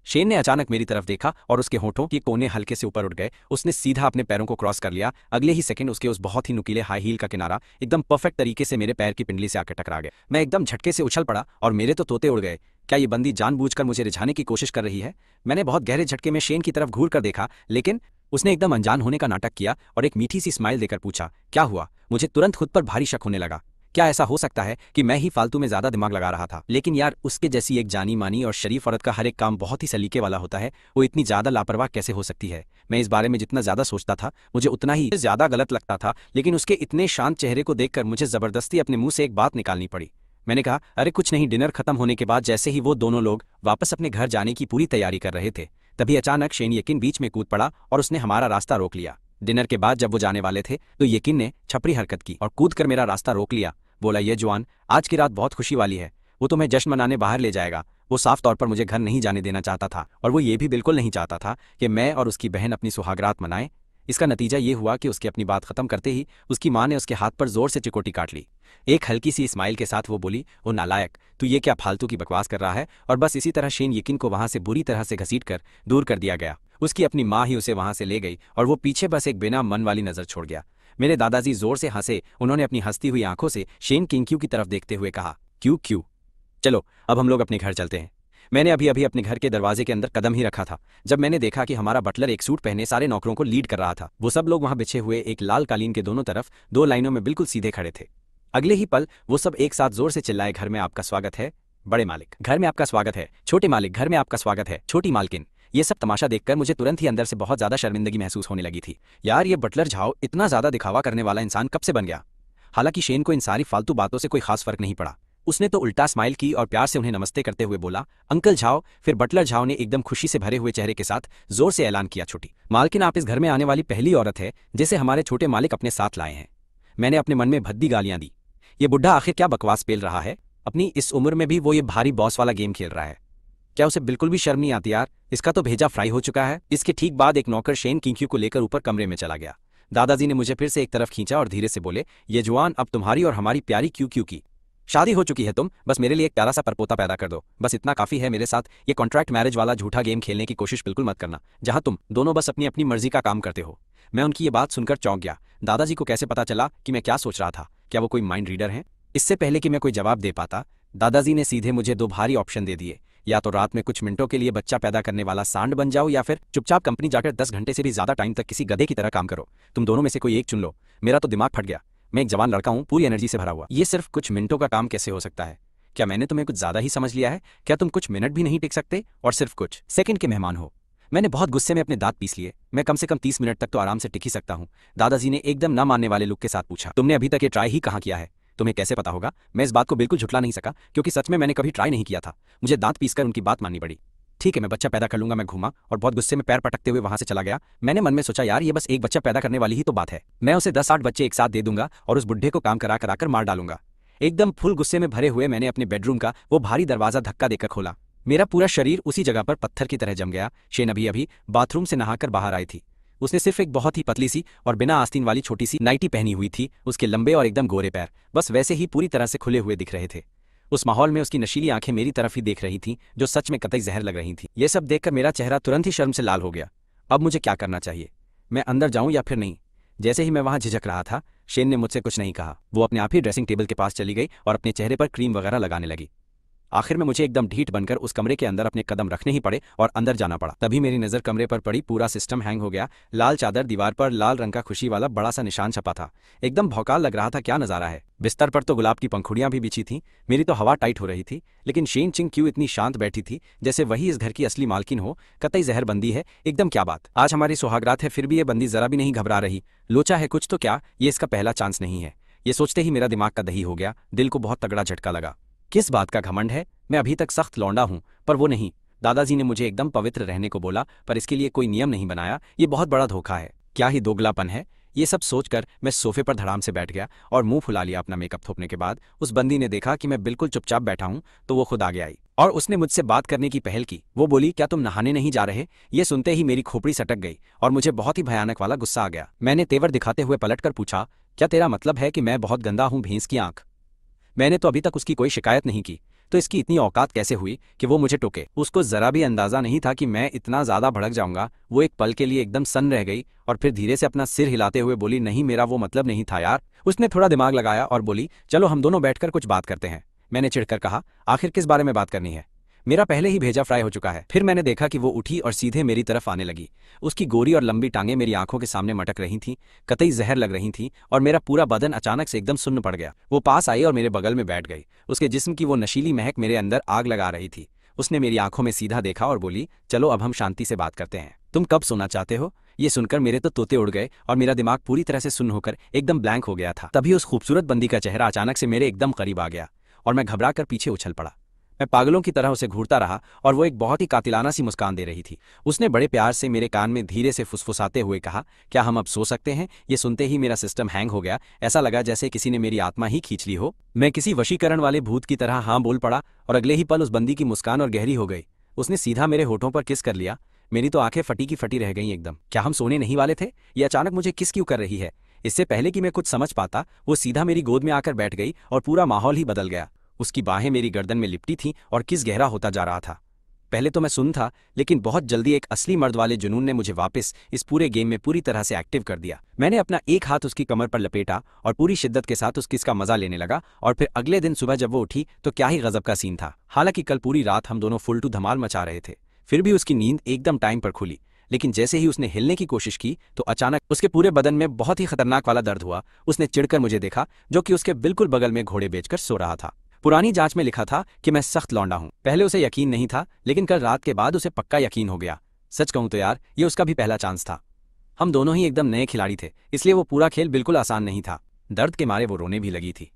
[SPEAKER 2] शेन ने अचानक मेरी तरफ देखा और उसके होठों के कोने हल्के से ऊपर उठ गए। उसने सीधा अपने पैरों को क्रॉस कर लिया। अगले ही सेकंड उसके उस बहुत ही नुकीले हाई हील का किनारा एकदम परफेक्ट तरीके से मेरे पैर की पिंडली से आकर टकरा गया। मैं एकदम झटके से उछल पड़ा और मेरे तो तोते उड़ गए। क्या ये बंदी जानबूझकर मुझे रिझाने की कोशिश कर रही है? मैंने बहुत गहरे झटके में शेन की तरफ घूर कर देखा, लेकिन उसने एकदम अनजान होने का नाटक किया और एक मीठी सी स्माइल देकर पूछा, क्या हुआ? मुझे तुरंत खुद पर भारी शक होने लगा। क्या ऐसा हो सकता है कि मैं ही फालतू में ज्यादा दिमाग लगा रहा था? लेकिन यार, उसके जैसी एक जानी मानी और शरीफ औरत का हर एक काम बहुत ही सलीके वाला होता है, वो इतनी ज्यादा लापरवाह कैसे हो सकती है? मैं इस बारे में जितना ज्यादा सोचता था मुझे उतना ही ज्यादा गलत लगता था। लेकिन उसके इतने शांत चेहरे को देखकर मुझे जबरदस्ती अपने मुंह से एक बात निकालनी पड़ी। मैंने कहा, अरे कुछ नहीं। डिनर खत्म होने के बाद जैसे ही वो दोनों लोग वापस अपने घर जाने की पूरी तैयारी कर रहे थे, तभी अचानक शेन यकीन बीच में कूद पड़ा और उसने हमारा रास्ता रोक लिया। डिनर के बाद जब वो जाने वाले थे तो यकीन ने छपरी हरकत की और कूद कर मेरा रास्ता रोक लिया। बोला, ये जवान, आज की रात बहुत खुशी वाली है, वो तुम्हें जश्न मनाने बाहर ले जाएगा। वो साफ तौर पर मुझे घर नहीं जाने देना चाहता था और वो ये भी बिल्कुल नहीं चाहता था कि मैं और उसकी बहन अपनी सुहागरात मनाएं। इसका नतीजा ये हुआ कि उसकी अपनी बात खत्म करते ही उसकी माँ ने उसके हाथ पर जोर से चिकोटी काट ली। एक हल्की सी स्माइल के साथ वो बोली, ओ नालायक, तू ये क्या फालतू की बकवास कर रहा है। और बस इसी तरह शेन यकीन को वहां से बुरी तरह से घसीट कर दूर कर दिया गया। उसकी अपनी माँ ही उसे वहां से ले गई और वो पीछे बस एक बिना मन वाली नजर छोड़ गया। मेरे दादाजी जोर से हंसे। उन्होंने अपनी हंसती हुई आंखों से शेन किंग की तरफ देखते हुए कहा, क्यों क्यों, चलो अब हम लोग अपने घर चलते हैं। मैंने अभी अभी अपने घर के दरवाजे के अंदर कदम ही रखा था जब मैंने देखा कि हमारा बटलर एक सूट पहने सारे नौकरों को लीड कर रहा था। वो सब लोग वहां बिछे हुए एक लाल कालीन के दोनों तरफ 2 लाइनों में बिल्कुल सीधे खड़े थे। अगले ही पल वो सब एक साथ जोर से चिल्लाए, घर में आपका स्वागत है बड़े मालिक, घर में आपका स्वागत है छोटे मालिक, घर में आपका स्वागत है छोटी मालकिन। ये सब तमाशा देखकर मुझे तुरंत ही अंदर से बहुत ज्यादा शर्मिंदगी महसूस होने लगी थी। यार, ये बटलर झाओ इतना ज्यादा दिखावा करने वाला इंसान कब से बन गया। हालांकि शेन को इन सारी फालतू बातों से कोई खास फर्क नहीं पड़ा। उसने तो उल्टा स्माइल की और प्यार से उन्हें नमस्ते करते हुए बोला, अंकल झाओ। फिर बटलर झाओ ने एकदम खुशी से भरे हुए चेहरे के साथ जोर से ऐलान किया, छोटी मालकिन, आप इस घर में आने वाली पहली औरत है जिसे हमारे छोटे मालिक अपने साथ लाए हैं। मैंने अपने मन में भद्दी गालियां दी। ये बुढ़ा आखिर क्या बकवास पेल रहा है। अपनी इस उम्र में भी वो ये भारी बॉस वाला गेम खेल रहा है। क्या उसे बिल्कुल भी शर्म नहीं आती यार। इसका तो भेजा फ्राई हो चुका है। इसके ठीक बाद एक नौकर शेन किंग को लेकर ऊपर कमरे में चला गया। दादाजी ने मुझे फिर से एक तरफ खींचा और धीरे से बोले, ये जवान, अब तुम्हारी और हमारी प्यारी क्यू की शादी हो चुकी है। तुम बस मेरे लिए एक प्यारा सा परपोता पैदा कर दो, बस इतना काफी है। मेरे साथ ये कॉन्ट्रैक्ट मैरिज वाला झूठा गेम खेलने की कोशिश बिल्कुल मत करना, जहां तुम दोनों बस अपनी अपनी मर्जी का काम करते हो। मैं उनकी ये बात सुनकर चौंक गया। दादाजी को कैसे पता चला कि मैं क्या सोच रहा था? क्या वो कोई माइंड रीडर हैं? इससे पहले कि मैं कोई जवाब दे पाता, दादाजी ने सीधे मुझे 2 भारी ऑप्शन दे दिए। या तो रात में कुछ मिनटों के लिए बच्चा पैदा करने वाला सांड बन जाओ, या फिर चुपचाप कंपनी जाकर 10 घंटे से भी ज्यादा टाइम तक किसी गधे की तरह काम करो। तुम दोनों में से कोई एक चुन लो। मेरा तो दिमाग फट गया। मैं एक जवान लड़का हूँ, पूरी एनर्जी से भरा हुआ। ये सिर्फ कुछ मिनटों का काम कैसे हो सकता है? क्या मैंने तुम्हें कुछ ज्यादा ही समझ लिया है? क्या तुम कुछ मिनट भी नहीं टिक सकते और सिर्फ कुछ सेकंड के मेहमान हो? मैंने बहुत गुस्से में अपने दांत पीस लिए। मैं कम से कम 30 मिनट तक तो आराम से टिक ही सकता हूँ। दादाजी ने एकदम न मानने वाले लुक के साथ पूछा, तुमने अभी तक ये ट्राई ही कहाँ किया है? तुम्हें कैसे पता होगा? मैं इस बात को बिल्कुल झुठला नहीं सका, क्योंकि सच में मैंने कभी ट्राई नहीं किया था। मुझे दांत पीसकर उनकी बात माननी पड़ी। ठीक है, मैं बच्चा पैदा कर लूंगा। मैं घूमा और बहुत गुस्से में पैर पटकते हुए वहां से चला गया। मैंने मन में सोचा, यार ये बस एक बच्चा पैदा करने वाली ही तो बात है। मैं उसे 10-8 बच्चे एक साथ दे दूंगा और उस बुढ़े को काम करा कराकर मार डालूंगा। एकदम फुल गुस्से में भरे हुए मैंने अपने बेडरूम का वो भारी दरवाजा धक्का देकर खोला। मेरा पूरा शरीर उसी जगह पर पत्थर की तरह जम गया। शेन अभी अभी बाथरूम से नहाकर बाहर आई थी। उसने सिर्फ एक बहुत ही पतली सी और बिना आस्तीन वाली छोटी सी नाइटी पहनी हुई थी। उसके लंबे और एकदम गोरे पैर बस वैसे ही पूरी तरह से खुले हुए दिख रहे थे। उस माहौल में उसकी नशीली आंखें मेरी तरफ ही देख रही थीं, जो सच में कतई जहर लग रही थीं। ये सब देखकर मेरा चेहरा तुरंत ही शर्म से लाल हो गया। अब मुझे क्या करना चाहिए? मैं अंदर जाऊं या फिर नहीं? जैसे ही मैं वहां झिझक रहा था, शेन ने मुझसे कुछ नहीं कहा। वो अपने आप ही ड्रेसिंग टेबल के पास चली गई और अपने चेहरे पर क्रीम वगैरह लगाने लगी। आखिर में मुझे एकदम ढीठ बनकर उस कमरे के अंदर अपने कदम रखने ही पड़े और अंदर जाना पड़ा। तभी मेरी नजर कमरे पर पड़ी। पूरा सिस्टम हैंग हो गया। लाल चादर, दीवार पर लाल रंग का खुशी वाला बड़ा सा निशान छपा था। एकदम भौकाल लग रहा था। क्या नजारा है। बिस्तर पर तो गुलाब की पंखुड़ियां भी बिछी थीं। मेरी तो हवा टाइट हो रही थी, लेकिन शेन चिंग क्यों इतनी शांत बैठी थी, जैसे वही इस घर की असली मालकिन हो। कतई जहरबंदी है एकदम। क्या बात, आज हमारी सुहागरात है, फिर भी ये बंदी जरा भी नहीं घबरा रही। लोचा है कुछ तो क्या? ये इसका पहला चांस नहीं है। ये सोचते ही मेरा दिमाग का दही हो गया। दिल को बहुत तगड़ा झटका लगा। किस बात का घमंड है? मैं अभी तक सख्त लौंडा हूं, पर वो नहीं। दादाजी ने मुझे एकदम पवित्र रहने को बोला, पर इसके लिए कोई नियम नहीं बनाया। ये बहुत बड़ा धोखा है। क्या ही दोगलापन है। ये सब सोचकर मैं सोफे पर धड़ाम से बैठ गया और मुंह फुला लिया। अपना मेकअप थोपने के बाद उस बंदी ने देखा कि मैं बिल्कुल चुपचाप बैठा हूं, तो वो खुद आगे आई और उसने मुझसे बात करने की पहल की। वो बोली, क्या तुम नहाने नहीं जा रहे? ये सुनते ही मेरी खोपड़ी सटक गई और मुझे बहुत ही भयानक वाला गुस्सा आ गया। मैंने तेवर दिखाते हुए पलटकर पूछा, क्या तेरा मतलब है कि मैं बहुत गंदा हूं? भैंस की आंख। मैंने तो अभी तक उसकी कोई शिकायत नहीं की, तो इसकी इतनी औकात कैसे हुई कि वो मुझे टोके? उसको जरा भी अंदाजा नहीं था कि मैं इतना ज्यादा भड़क जाऊंगा। वो एक पल के लिए एकदम सन्न रह गई और फिर धीरे से अपना सिर हिलाते हुए बोली, नहीं, मेरा वो मतलब नहीं था यार। उसने थोड़ा दिमाग लगाया और बोली, चलो हम दोनों बैठकर कुछ बात करते हैं। मैंने चिढ़कर कहा, आखिर किस बारे में बात करनी है? मेरा पहले ही भेजा फ्राई हो चुका है। फिर मैंने देखा कि वो उठी और सीधे मेरी तरफ आने लगी। उसकी गोरी और लंबी टांगें मेरी आंखों के सामने मटक रही थीं, कतई जहर लग रही थीं, और मेरा पूरा बदन अचानक से एकदम सुन्न पड़ गया। वो पास आई और मेरे बगल में बैठ गई। उसके जिस्म की वो नशीली महक मेरे अंदर आग लगा रही थी। उसने मेरी आंखों में सीधा देखा और बोली, चलो अब हम शांति से बात करते हैं। तुम कब सोना चाहते हो? ये सुनकर मेरे तो तोते उड़ गए और मेरा दिमाग पूरी तरह से सुन्न होकर एकदम ब्लैंक हो गया था। तभी उस खूबसूरत बंदी का चेहरा अचानक से मेरे एकदम करीब आ गया और मैं घबरा कर पीछे उछल पड़ा। मैं पागलों की तरह उसे घूरता रहा और वो एक बहुत ही कातिलाना सी मुस्कान दे रही थी। उसने बड़े प्यार से मेरे कान में धीरे से फुसफुसाते हुए कहा, क्या हम अब सो सकते हैं? ये सुनते ही मेरा सिस्टम हैंग हो गया। ऐसा लगा जैसे किसी ने मेरी आत्मा ही खींच ली हो। मैं किसी वशीकरण वाले भूत की तरह हाँ बोल पड़ा और अगले ही पल उस बंदी की मुस्कान और गहरी हो गई। उसने सीधा मेरे होठों पर किस कर लिया। मेरी तो आंखें फटी की फटी रह गईं एकदम। क्या हम सोने नहीं वाले थे? ये अचानक मुझे किस क्यों कर रही है? इससे पहले कि मैं कुछ समझ पाता, वो सीधा मेरी गोद में आकर बैठ गई और पूरा माहौल ही बदल गया। उसकी बाहें मेरी गर्दन में लिपटी थीं और किस गहरा होता जा रहा था। पहले तो मैं सुन था, लेकिन बहुत जल्दी एक असली मर्द वाले जुनून ने मुझे वापस इस पूरे गेम में पूरी तरह से एक्टिव कर दिया। मैंने अपना एक हाथ उसकी कमर पर लपेटा और पूरी शिद्दत के साथ उस किस का मजा लेने लगा। और फिर अगले दिन सुबह जब वो उठी तो क्या ही गजब का सीन था। हालांकि कल पूरी रात हम दोनों फुल टू धमाल मचा रहे थे, फिर भी उसकी नींद एकदम टाइम पर खुली। लेकिन जैसे ही उसने हिलने की कोशिश की तो अचानक उसके पूरे बदन में बहुत ही खतरनाक वाला दर्द हुआ। उसने चिढ़कर मुझे देखा, जो कि उसके बिल्कुल बगल में घोड़े बेचकर सो रहा था। पुरानी जांच में लिखा था कि मैं सख्त लौंडा हूं। पहले उसे यकीन नहीं था, लेकिन कल रात के बाद उसे पक्का यकीन हो गया। सच कहूं तो यार, ये उसका भी पहला चांस था। हम दोनों ही एकदम नए खिलाड़ी थे, इसलिए वो पूरा खेल बिल्कुल आसान नहीं था। दर्द के मारे वो रोने भी लगी थी।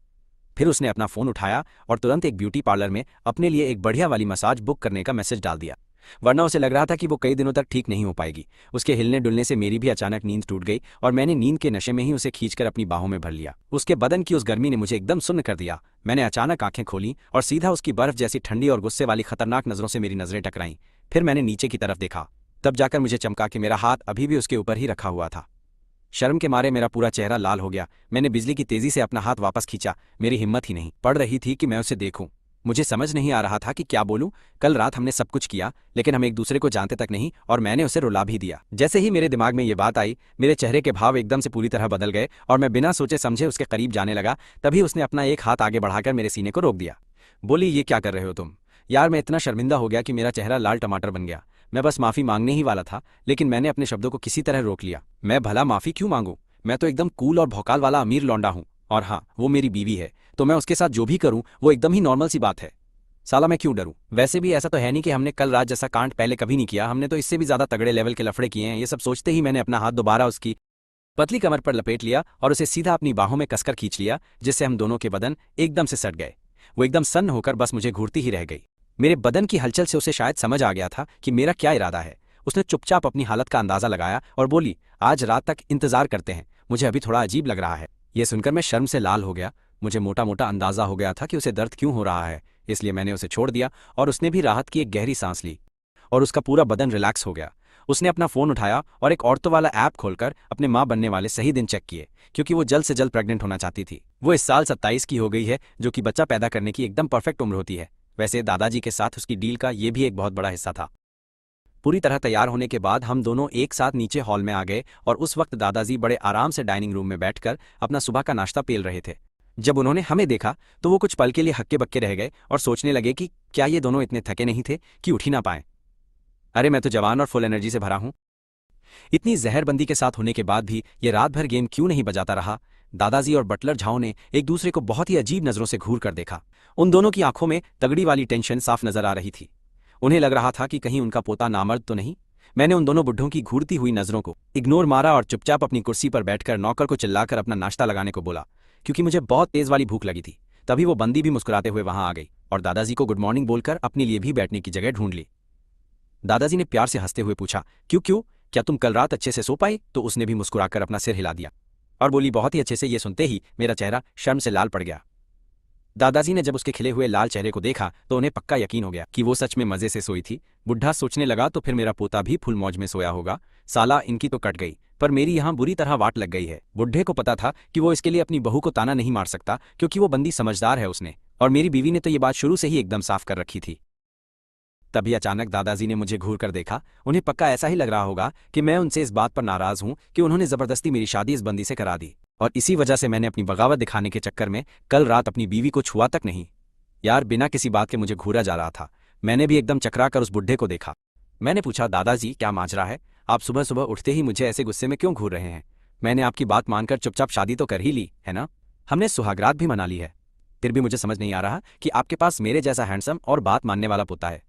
[SPEAKER 2] फिर उसने अपना फोन उठाया और तुरंत एक ब्यूटी पार्लर में अपने लिए एक बढ़िया वाली मसाज बुक करने का मैसेज डाल दिया, वरना उसे लग रहा था कि वो कई दिनों तक ठीक नहीं हो पाएगी। उसके हिलने डुलने से मेरी भी अचानक नींद टूट गई और मैंने नींद के नशे में ही उसे खींचकर अपनी बाहों में भर लिया। उसके बदन की उस गर्मी ने मुझे एकदम सुन्न कर दिया। मैंने अचानक आंखें खोली और सीधा उसकी बर्फ जैसी ठंडी और गुस्से वाली खतरनाक नजरों से मेरी नजरें टकराईं। फिर मैंने नीचे की तरफ देखा, तब जाकर मुझे चमका कि मेरा हाथ अभी भी उसके ऊपर ही रखा हुआ था। शर्म के मारे मेरा पूरा चेहरा लाल हो गया। मैंने बिजली की तेजी से अपना हाथ वापस खींचा। मेरी हिम्मत ही नहीं पड़ रही थी कि मैं उसे देखूं। मुझे समझ नहीं आ रहा था कि क्या बोलूं। कल रात हमने सब कुछ किया, लेकिन हम एक दूसरे को जानते तक नहीं, और मैंने उसे रुला भी दिया। जैसे ही मेरे दिमाग में ये बात आई, मेरे चेहरे के भाव एकदम से पूरी तरह बदल गए और मैं बिना सोचे समझे उसके करीब जाने लगा। तभी उसने अपना एक हाथ आगे बढ़ाकर मेरे सीने को रोक दिया। बोली, ये क्या कर रहे हो तुम? यार, मैं इतना शर्मिंदा हो गया कि मेरा चेहरा लाल टमाटर बन गया। मैं बस माफी मांगने ही वाला था, लेकिन मैंने अपने शब्दों को किसी तरह रोक लिया। मैं भला माफी क्यों मांगू? मैं तो एकदम कूल और भौकाल वाला अमीर लौंडा हूं। और हाँ, वो मेरी बीवी है, तो मैं उसके साथ जो भी करूं वो एकदम ही नॉर्मल सी बात है। साला मैं क्यों डरूं? वैसे भी ऐसा तो है नहीं कि हमने कल रात जैसा कांड पहले कभी नहीं किया। हमने तो इससे भी ज्यादा तगड़े लेवल के लफड़े किए हैं। ये सब सोचते ही मैंने अपना हाथ दोबारा उसकी पतली कमर पर लपेट लिया और उसे सीधा अपनी बाहों में कसकर खींच लिया, जिससे हम दोनों के बदन एकदम से सट गए। वो एकदम सन्न होकर बस मुझे घूरती ही रह गई। मेरे बदन की हलचल से उसे शायद समझ आ गया था कि मेरा क्या इरादा है। उसने चुपचाप अपनी हालत का अंदाजा लगाया और बोली, आज रात तक इंतजार करते हैं, मुझे अभी थोड़ा अजीब लग रहा है। यह सुनकर मैं शर्म से लाल हो गया। मुझे मोटा मोटा अंदाजा हो गया था कि उसे दर्द क्यों हो रहा है, इसलिए मैंने उसे छोड़ दिया और उसने भी राहत की एक गहरी सांस ली और उसका पूरा बदन रिलैक्स हो गया। उसने अपना फोन उठाया और एक औरतों वाला ऐप खोलकर अपने मां बनने वाले सही दिन चेक किए, क्योंकि वो जल्द से जल्द प्रेग्नेंट होना चाहती थी। वो इस साल 27 की हो गई है, जो कि बच्चा पैदा करने की एकदम परफेक्ट उम्र होती है। वैसे दादाजी के साथ उसकी डील का ये भी एक बहुत बड़ा हिस्सा था। पूरी तरह तैयार होने के बाद हम दोनों एक साथ नीचे हॉल में आ गए और उस वक्त दादाजी बड़े आराम से डाइनिंग रूम में बैठकर अपना सुबह का नाश्ता पेल रहे थे। जब उन्होंने हमें देखा तो वो कुछ पल के लिए हक्के बक्के रह गए और सोचने लगे कि क्या ये दोनों इतने थके नहीं थे कि उठ ही ना पाए। अरे, मैं तो जवान और फुल एनर्जी से भरा हूं। इतनी जहरबंदी के साथ होने के बाद भी ये रात भर गेम क्यों नहीं बजाता रहा? दादाजी और बटलर झाओ ने एक दूसरे को बहुत ही अजीब नजरों से घूर कर देखा। उन दोनों की आंखों में तगड़ी वाली टेंशन साफ नजर आ रही थी। उन्हें लग रहा था कि कहीं उनका पोता नामर्द तो नहीं। मैंने उन दोनों बुड्ढों की घूरती हुई नजरों को इग्नोर मारा और चुपचाप अपनी कुर्सी पर बैठकर नौकर को चिल्लाकर अपना नाश्ता लगाने को बोला, क्योंकि मुझे बहुत तेज वाली भूख लगी थी। तभी वो बंदी भी मुस्कुराते हुए वहां आ गई और दादाजी को गुड मॉर्निंग बोलकर अपने लिए भी बैठने की जगह ढूंढ ली। दादाजी ने प्यार से हंसते हुए पूछा, क्यों क्यों, क्या तुम कल रात अच्छे से सो पाई? तो उसने भी मुस्कुराकर अपना सिर हिला दिया और बोली, बहुत ही अच्छे से। ये सुनते ही मेरा चेहरा शर्म से लाल पड़ गया। दादाजी ने जब उसके खिले हुए लाल चेहरे को देखा तो उन्हें पक्का यकीन हो गया कि वो सच में मजे से सोई थी। बुढ़ा सोचने लगा, तो फिर मेरा पोता भी फुल मौज में सोया होगा। साला, इनकी तो कट गई, पर मेरी यहाँ बुरी तरह वाट लग गई है। बुढ़े को पता था कि वो इसके लिए अपनी बहू को ताना नहीं मार सकता, क्योंकि वो बंदी समझदार है उसने, और मेरी बीवी ने तो ये बात शुरू से ही एकदम साफ कर रखी थी। तभी अचानक दादाजी ने मुझे घूर कर देखा। उन्हें पक्का ऐसा ही लग रहा होगा कि मैं उनसे इस बात पर नाराज हूं कि उन्होंने जबरदस्ती मेरी शादी इस बंदी से करा दी, और इसी वजह से मैंने अपनी बगावत दिखाने के चक्कर में कल रात अपनी बीवी को छुआ तक नहीं। यार, बिना किसी बात के मुझे घूरा जा रहा था। मैंने भी एकदम चकरा कर उस बुढ़े को देखा। मैंने पूछा, दादाजी क्या माजरा है? आप सुबह सुबह उठते ही मुझे ऐसे गुस्से में क्यों घूर रहे हैं? मैंने आपकी बात मानकर चुपचाप शादी तो कर ही ली है ना, हमने सुहागरात भी मना ली है। फिर भी मुझे समझ नहीं आ रहा कि आपके पास मेरे जैसा हैंडसम और बात मानने वाला पोता है,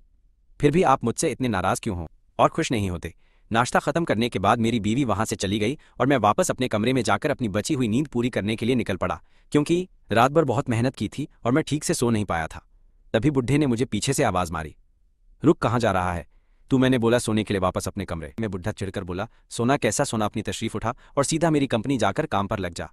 [SPEAKER 2] फिर भी आप मुझसे इतने नाराज क्यों हो और खुश नहीं होते? नाश्ता खत्म करने के बाद मेरी बीवी वहां से चली गई और मैं वापस अपने कमरे में जाकर अपनी बची हुई नींद पूरी करने के लिए निकल पड़ा, क्योंकि रात भर बहुत मेहनत की थी और मैं ठीक से सो नहीं पाया था। तभी बुढ़े ने मुझे पीछे से आवाज मारी, रुक, कहाँ जा रहा है तू? मैंने बोला, सोने के लिए वापस अपने कमरे में। बुढ़ा चिढ़कर बोला, सोना कैसा सोना, अपनी तशरीफ उठा और सीधा मेरी कंपनी जाकर काम पर लग जा।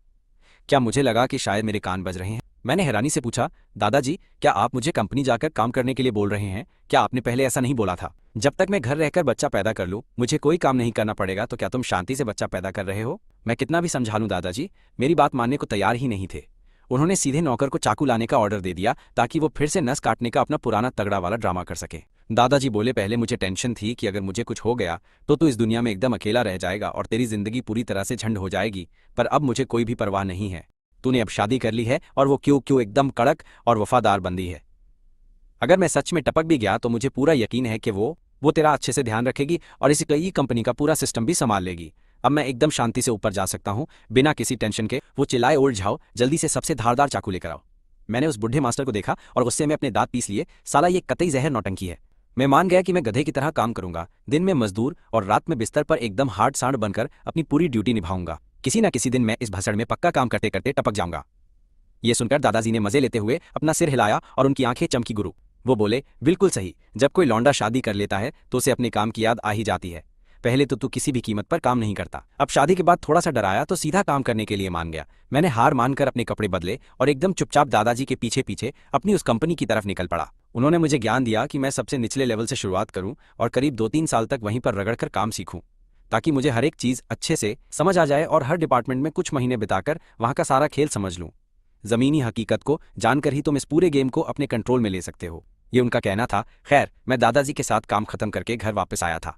[SPEAKER 2] क्या मुझे लगा कि शायद मेरे कान बज रहे हैं। मैंने हैरानी से पूछा, दादाजी क्या आप मुझे कंपनी जाकर काम करने के लिए बोल रहे हैं? क्या आपने पहले ऐसा नहीं बोला था? जब तक मैं घर रहकर बच्चा पैदा कर लूं, मुझे कोई काम नहीं करना पड़ेगा, तो क्या तुम शांति से बच्चा पैदा कर रहे हो? मैं कितना भी समझा लूं दादाजी, मेरी बात मानने को तैयार ही नहीं थे। उन्होंने सीधे नौकर को चाकू लाने का ऑर्डर दे दिया ताकि वो फिर से नस काटने का अपना पुराना तगड़ा वाला ड्रामा कर सके। दादाजी बोले, पहले मुझे टेंशन थी कि अगर मुझे कुछ हो गया तो तू इस दुनिया में एकदम अकेला रह जाएगा और तेरी जिंदगी पूरी तरह से झंड हो जाएगी, पर अब मुझे कोई भी परवाह नहीं है। तूने अब शादी कर ली है और वो क्यों क्यों एकदम कड़क और वफादार बंदी है। अगर मैं सच में टपक भी गया तो मुझे पूरा यकीन है कि वो तेरा अच्छे से ध्यान रखेगी और इसी कई कंपनी का पूरा सिस्टम भी संभाल लेगी। अब मैं एकदम शांति से ऊपर जा सकता हूँ बिना किसी टेंशन के। वो चिल्लाए, उठ जाओ, जल्दी से सबसे धारदार चाकू लेकर आओ। मैंने उस बुढ़े मास्टर को देखा और गुस्से में अपने दांत पीस लिए। साला ये कतई जहर नौटंकी है। मैं मान गया कि मैं गधे की तरह काम करूंगा, दिन में मजदूर और रात में बिस्तर पर एकदम हार्ड सांड बनकर अपनी पूरी ड्यूटी निभाऊंगा। किसी न किसी दिन मैं इस भसड़ में पक्का काम करते करते टपक जाऊंगा। ये सुनकर दादाजी ने मजे लेते हुए अपना सिर हिलाया और उनकी आंखें चमकी। गुरु, वो बोले, बिल्कुल सही, जब कोई लौंडा शादी कर लेता है तो उसे अपने काम की याद आ ही जाती है। पहले तो तू किसी भी कीमत पर काम नहीं करता, अब शादी के बाद थोड़ा सा डराया तो सीधा काम करने के लिए मान गया। मैंने हार मानकर अपने कपड़े बदले और एकदम चुपचाप दादाजी के पीछे पीछे अपनी उस कंपनी की तरफ निकल पड़ा। उन्होंने मुझे ज्ञान दिया कि मैं सबसे निचले लेवल से शुरुआत करूं और करीब 2-3 साल तक वहीं पर रगड़कर काम सीखूं, ताकि मुझे हर एक चीज अच्छे से समझ आ जाए और हर डिपार्टमेंट में कुछ महीने बिताकर वहां का सारा खेल समझ लूं। जमीनी हकीकत को जानकर ही तुम इस पूरे गेम को अपने कंट्रोल में ले सकते हो, ये उनका कहना था। खैर, मैं दादाजी के साथ काम खत्म करके घर वापस आया था।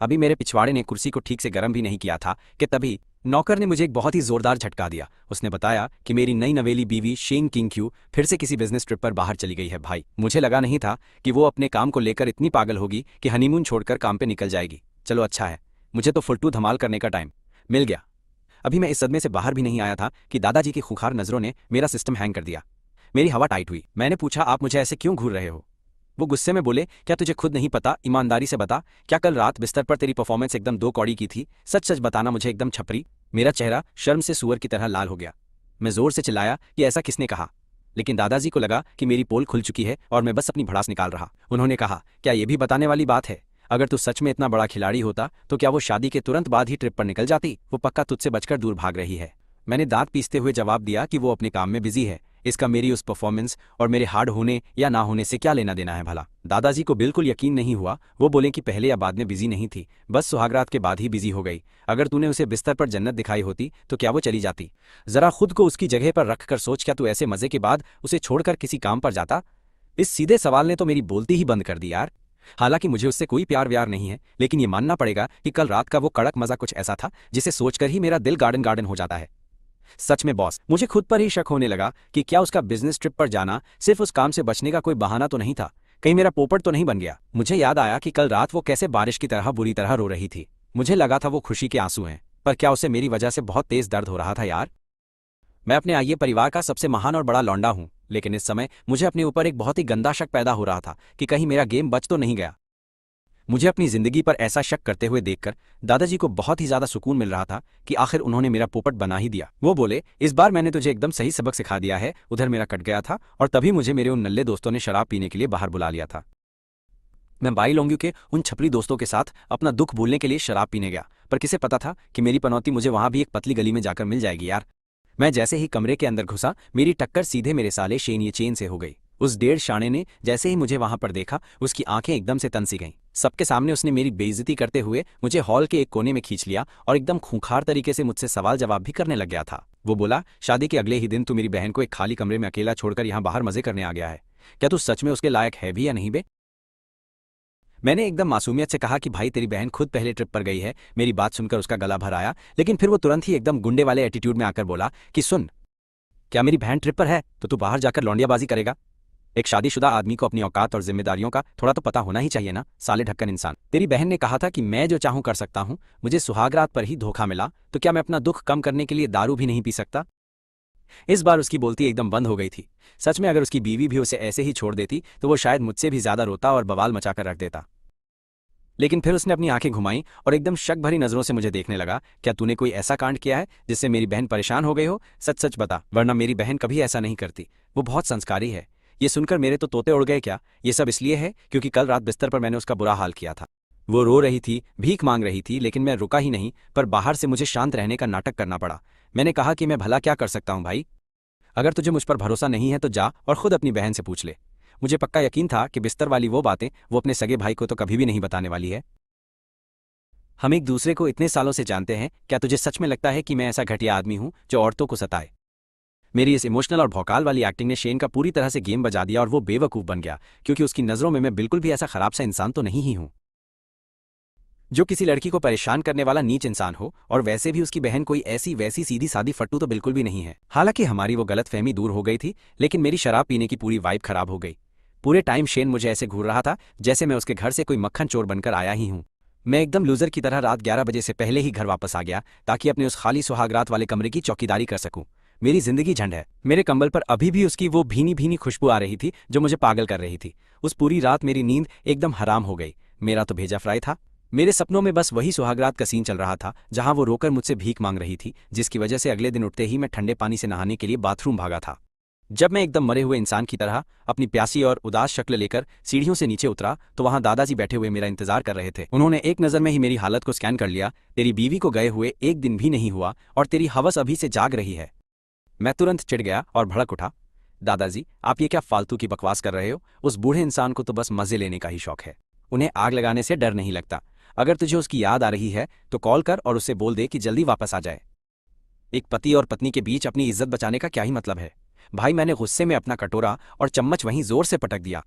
[SPEAKER 2] अभी मेरे पिछवाड़े ने कुर्सी को ठीक से गर्म भी नहीं किया था कि तभी नौकर ने मुझे एक बहुत ही जोरदार झटका दिया। उसने बताया कि मेरी नई नवेली बीवी शेन किंग क्यू फिर से किसी बिजनेस ट्रिप पर बाहर चली गई है। भाई, मुझे लगा नहीं था कि वो अपने काम को लेकर इतनी पागल होगी कि हनीमून छोड़कर काम पे निकल जाएगी। चलो अच्छा है, मुझे तो फुलटू धमाल करने का टाइम मिल गया। अभी मैं इस सदमे से बाहर भी नहीं आया था कि दादाजी की खुखार नजरों ने मेरा सिस्टम हैंग कर दिया। मेरी हवा टाइट हुई। मैंने पूछा, आप मुझे ऐसे क्यों घूर रहे हो? वो गुस्से में बोले, क्या तुझे खुद नहीं पता? ईमानदारी से बता, क्या कल रात बिस्तर पर तेरी परफॉर्मेंस एकदम 2 कौड़ी की थी? सच सच बताना मुझे, एकदम छपरी। मेरा चेहरा शर्म से सूअर की तरह लाल हो गया। मैं जोर से चिल्लाया कि ऐसा किसने कहा, लेकिन दादाजी को लगा कि मेरी पोल खुल चुकी है और मैं बस अपनी भड़ास निकाल रहा। उन्होंने कहा, क्या ये भी बताने वाली बात है? अगर तू सच में इतना बड़ा खिलाड़ी होता तो क्या वो शादी के तुरंत बाद ही ट्रिप पर निकल जाती? वो पक्का तुझसे बचकर दूर भाग रही है। मैंने दांत पीसते हुए जवाब दिया कि वो अपने काम में बिजी है, इसका मेरी उस परफॉर्मेंस और मेरे हार्ड होने या ना होने से क्या लेना देना है भला। दादाजी को बिल्कुल यकीन नहीं हुआ। वो बोले कि पहले या बाद में बिजी नहीं थी, बस सुहागरात के बाद ही बिजी हो गई। अगर तूने उसे बिस्तर पर जन्नत दिखाई होती तो क्या वो चली जाती? जरा खुद को उसकी जगह पर रख कर सोच, क्या तू ऐसे मजे के बाद उसे छोड़कर किसी काम पर जाता? इस सीधे सवाल ने तो मेरी बोलती ही बंद कर दी यार। हालांकि मुझे उससे कोई प्यार व्यार नहीं है, लेकिन ये मानना पड़ेगा कि कल रात का वो कड़क मजा कुछ ऐसा था जिसे सोचकर ही मेरा दिल गार्डन गार्डन हो जाता है। सच में बॉस, मुझे खुद पर ही शक होने लगा कि क्या उसका बिजनेस ट्रिप पर जाना सिर्फ उस काम से बचने का कोई बहाना तो नहीं था? कहीं मेरा पोपट तो नहीं बन गया? मुझे याद आया कि कल रात वो कैसे बारिश की तरह बुरी तरह रो रही थी। मुझे लगा था वो खुशी के आंसू हैं, पर क्या उसे मेरी वजह से बहुत तेज दर्द हो रहा था यार? मैं अपने आइए परिवार का सबसे महान और बड़ा लौंडा हूं, लेकिन इस समय मुझे अपने ऊपर एक बहुत ही गंदा शक पैदा हो रहा था कि कहीं मेरा गेम बच तो नहीं गया। मुझे अपनी जिंदगी पर ऐसा शक करते हुए देखकर दादाजी को बहुत ही ज्यादा सुकून मिल रहा था कि आखिर उन्होंने मेरा पोपट बना ही दिया। वो बोले, इस बार मैंने तुझे एकदम सही सबक सिखा दिया है। उधर मेरा कट गया था और तभी मुझे मेरे उन नल्ले दोस्तों ने शराब पीने के लिए बाहर बुला लिया था। मैं बाई लोंगियों के उन छपरी दोस्तों के साथ अपना दुख भूलने के लिए शराब पीने गया, पर किसे पता था कि मेरी पनौती मुझे वहां भी एक पतली गली में जाकर मिल जाएगी यार। मैं जैसे ही कमरे के अंदर घुसा, मेरी टक्कर सीधे मेरे साले शेन ये चेन से हो गई। उस डेढ़ शाणे ने जैसे ही मुझे वहां पर देखा, उसकी आंखें एकदम से तनसी गईं। सबके सामने उसने मेरी बेइज्जती करते हुए मुझे हॉल के एक कोने में खींच लिया और एकदम खूंखार तरीके से मुझसे सवाल जवाब भी करने लग गया था। वो बोला, शादी के अगले ही दिन तू मेरी बहन को एक खाली कमरे में अकेला छोड़कर यहाँ बाहर मजे करने आ गया है। क्या तू सच में उसके लायक है भी या नहीं बे? मैंने एकदम मासूमियत से कहा कि भाई, तेरी बहन खुद पहले ट्रिप पर गई है। मेरी बात सुनकर उसका गला भर आया, लेकिन फिर वो तुरंत ही एकदम गुंडे वाले एटीट्यूड में आकर बोला कि सुन, क्या मेरी बहन ट्रिप पर है तो तू बाहर जाकर लौंडियाबाजी करेगा? एक शादीशुदा आदमी को अपनी औकात और जिम्मेदारियों का थोड़ा तो पता होना ही चाहिए ना, साले ढक्कन इंसान। तेरी बहन ने कहा था कि मैं जो चाहूं कर सकता हूं। मुझे सुहागरात पर ही धोखा मिला, तो क्या मैं अपना दुख कम करने के लिए दारू भी नहीं पी सकता? इस बार उसकी बोलती एकदम बंद हो गई थी। सच में अगर उसकी बीवी भी उसे ऐसे ही छोड़ देती तो वो शायद मुझसे भी ज्यादा रोता और बवाल मचाकर रख देता। लेकिन फिर उसने अपनी आंखें घुमाई और एकदम शक भरी नजरों से मुझे देखने लगा। क्या तूने कोई ऐसा कांड किया है जिससे मेरी बहन परेशान हो गई हो? सच सच बता, वरना मेरी बहन कभी ऐसा नहीं करती। वो बहुत संस्कारी है। ये सुनकर मेरे तो तोते उड़ गए। क्या ये सब इसलिए है क्योंकि कल रात बिस्तर पर मैंने उसका बुरा हाल किया था? वो रो रही थी, भीख मांग रही थी, लेकिन मैं रुका ही नहीं, पर बाहर से मुझे शांत रहने का नाटक करना पड़ा। मैंने कहा कि मैं भला क्या कर सकता हूँ भाई? अगर तुझे मुझ पर भरोसा नहीं है तो जा और खुद अपनी बहन से पूछ ले। मुझे पक्का यकीन था कि बिस्तर वाली वो बातें वो अपने सगे भाई को तो कभी भी नहीं बताने वाली है। हम एक दूसरे को इतने सालों से जानते हैं, क्या तुझे सच में लगता है कि मैं ऐसा घटिया आदमी हूं जो औरतों को सताए? मेरी इस इमोशनल और भौकाल वाली एक्टिंग ने शेन का पूरी तरह से गेम बजा दिया और वो बेवकूफ बन गया, क्योंकि उसकी नजरों में मैं बिल्कुल भी ऐसा खराब सा इंसान तो नहीं ही हूं जो किसी लड़की को परेशान करने वाला नीच इंसान हो। और वैसे भी उसकी बहन कोई ऐसी वैसी सीधी सादी फट्टू तो बिल्कुल भी नहीं है। हालांकि हमारी वो गलतफहमी दूर हो गई थी, लेकिन मेरी शराब पीने की पूरी वाइब खराब हो गई। पूरे टाइम शेन मुझे ऐसे घूर रहा था जैसे मैं उसके घर से कोई मक्खन चोर बनकर आया ही हूं। मैं एकदम लूजर की तरह रात 11 बजे से पहले ही घर वापस आ गया ताकि अपने उस खाली सुहागरात वाले कमरे की चौकीदारी कर सकूं। मेरी जिंदगी झंड है। मेरे कंबल पर अभी भी उसकी वो भीनी भीनी खुशबू आ रही थी जो मुझे पागल कर रही थी। उस पूरी रात मेरी नींद एकदम हराम हो गई। मेरा तो भेजा फ्राई था। मेरे सपनों में बस वही सुहागरात का सीन चल रहा था जहां वो रोकर मुझसे भीख मांग रही थी, जिसकी वजह से अगले दिन उठते ही मैं ठंडे पानी से नहाने के लिए बाथरूम भागा था। जब मैं एकदम मरे हुए इंसान की तरह अपनी प्यासी और उदास शक्ल लेकर सीढ़ियों से नीचे उतरा तो वहां दादाजी बैठे हुए मेरा इंतजार कर रहे थे। उन्होंने एक नजर में ही मेरी हालत को स्कैन कर लिया। तेरी बीवी को गए हुए एक दिन भी नहीं हुआ और तेरी हवस अभी से जाग रही है। मैं तुरंत चिढ़ गया और भड़क उठा। दादाजी, आप ये क्या फालतू की बकवास कर रहे हो? उस बूढ़े इंसान को तो बस मजे लेने का ही शौक है। उन्हें आग लगाने से डर नहीं लगता। अगर तुझे उसकी याद आ रही है तो कॉल कर और उससे बोल दे कि जल्दी वापस आ जाए। एक पति और पत्नी के बीच अपनी इज्जत बचाने का क्या ही मतलब है? भाई, मैंने गुस्से में अपना कटोरा और चम्मच वहीं जोर से पटक दिया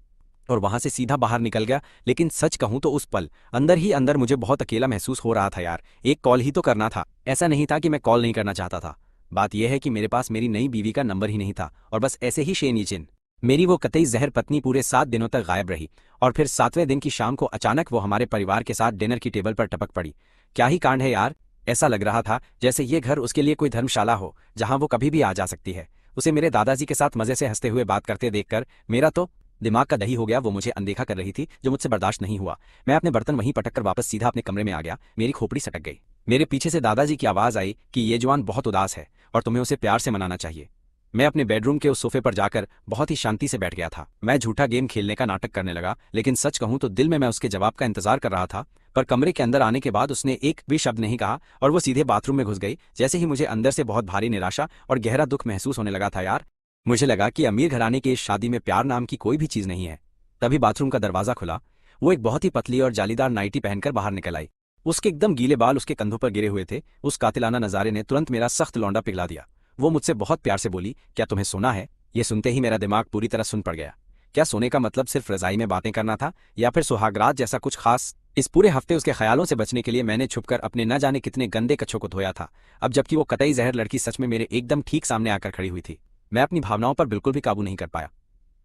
[SPEAKER 2] और वहां से सीधा बाहर निकल गया। लेकिन सच कहूं तो उस पल अंदर ही अंदर मुझे बहुत अकेला महसूस हो रहा था। यार, एक कॉल ही तो करना था। ऐसा नहीं था कि मैं कॉल नहीं करना चाहता था। बात यह है कि मेरे पास मेरी नई बीवी का नंबर ही नहीं था और बस ऐसे ही शेन यीचिन, मेरी वो कतई जहर पत्नी, पूरे 7 दिनों तक गायब रही। और फिर 7वें दिन की शाम को अचानक वो हमारे परिवार के साथ डिनर की टेबल पर टपक पड़ी। क्या ही कांड है यार। ऐसा लग रहा था जैसे ये घर उसके लिए कोई धर्मशाला हो जहां वो कभी भी आ जा सकती है। उसे मेरे दादाजी के साथ मजे से हंसते हुए बात करते देखकर मेरा तो दिमाग का दही हो गया। वो मुझे अनदेखा कर रही थी जो मुझसे बर्दाश्त नहीं हुआ। मैं अपने बर्तन वहीं पटक कर वापस सीधा अपने कमरे में आ गया। मेरी खोपड़ी सटक गई। मेरे पीछे से दादाजी की आवाज आई कि ये जवान बहुत उदास है और तुम्हें उसे प्यार से मनाना चाहिए। मैं अपने बेडरूम के उस सोफे पर जाकर बहुत ही शांति से बैठ गया था। मैं झूठा गेम खेलने का नाटक करने लगा, लेकिन सच कहूं तो दिल में मैं उसके जवाब का इंतजार कर रहा था। पर कमरे के अंदर आने के बाद उसने एक भी शब्द नहीं कहा और वो सीधे बाथरूम में घुस गई। जैसे ही मुझे अंदर से बहुत भारी निराशा और गहरा दुख महसूस होने लगा था। यार, मुझे लगा कि अमीर घराने की इस शादी में प्यार नाम की कोई भी चीज नहीं है। तभी बाथरूम का दरवाजा खुला। वो एक बहुत ही पतली और जालीदार नाइटी पहनकर बाहर निकल आई। उसके एकदम गीले बाल उसके कंधों पर गिरे हुए थे। उस कातिलाना नजारे ने तुरंत मेरा सख्त लौंडा पिघला दिया। वो मुझसे बहुत प्यार से बोली, क्या तुम्हें सोना है? ये सुनते ही मेरा दिमाग पूरी तरह सुन पड़ गया। क्या सोने का मतलब सिर्फ रजाई में बातें करना था या फिर सुहागरात जैसा कुछ खास? इस पूरे हफ्ते उसके ख्यालों से बचने के लिए मैंने छुपकर अपने न जाने कितने गंदे कच्छों को धोया था। अब जबकि वो कतई जहर लड़की सच में मेरे एकदम ठीक सामने आकर खड़ी हुई थी, मैं अपनी भावनाओं पर बिल्कुल भी काबू नहीं कर पाया।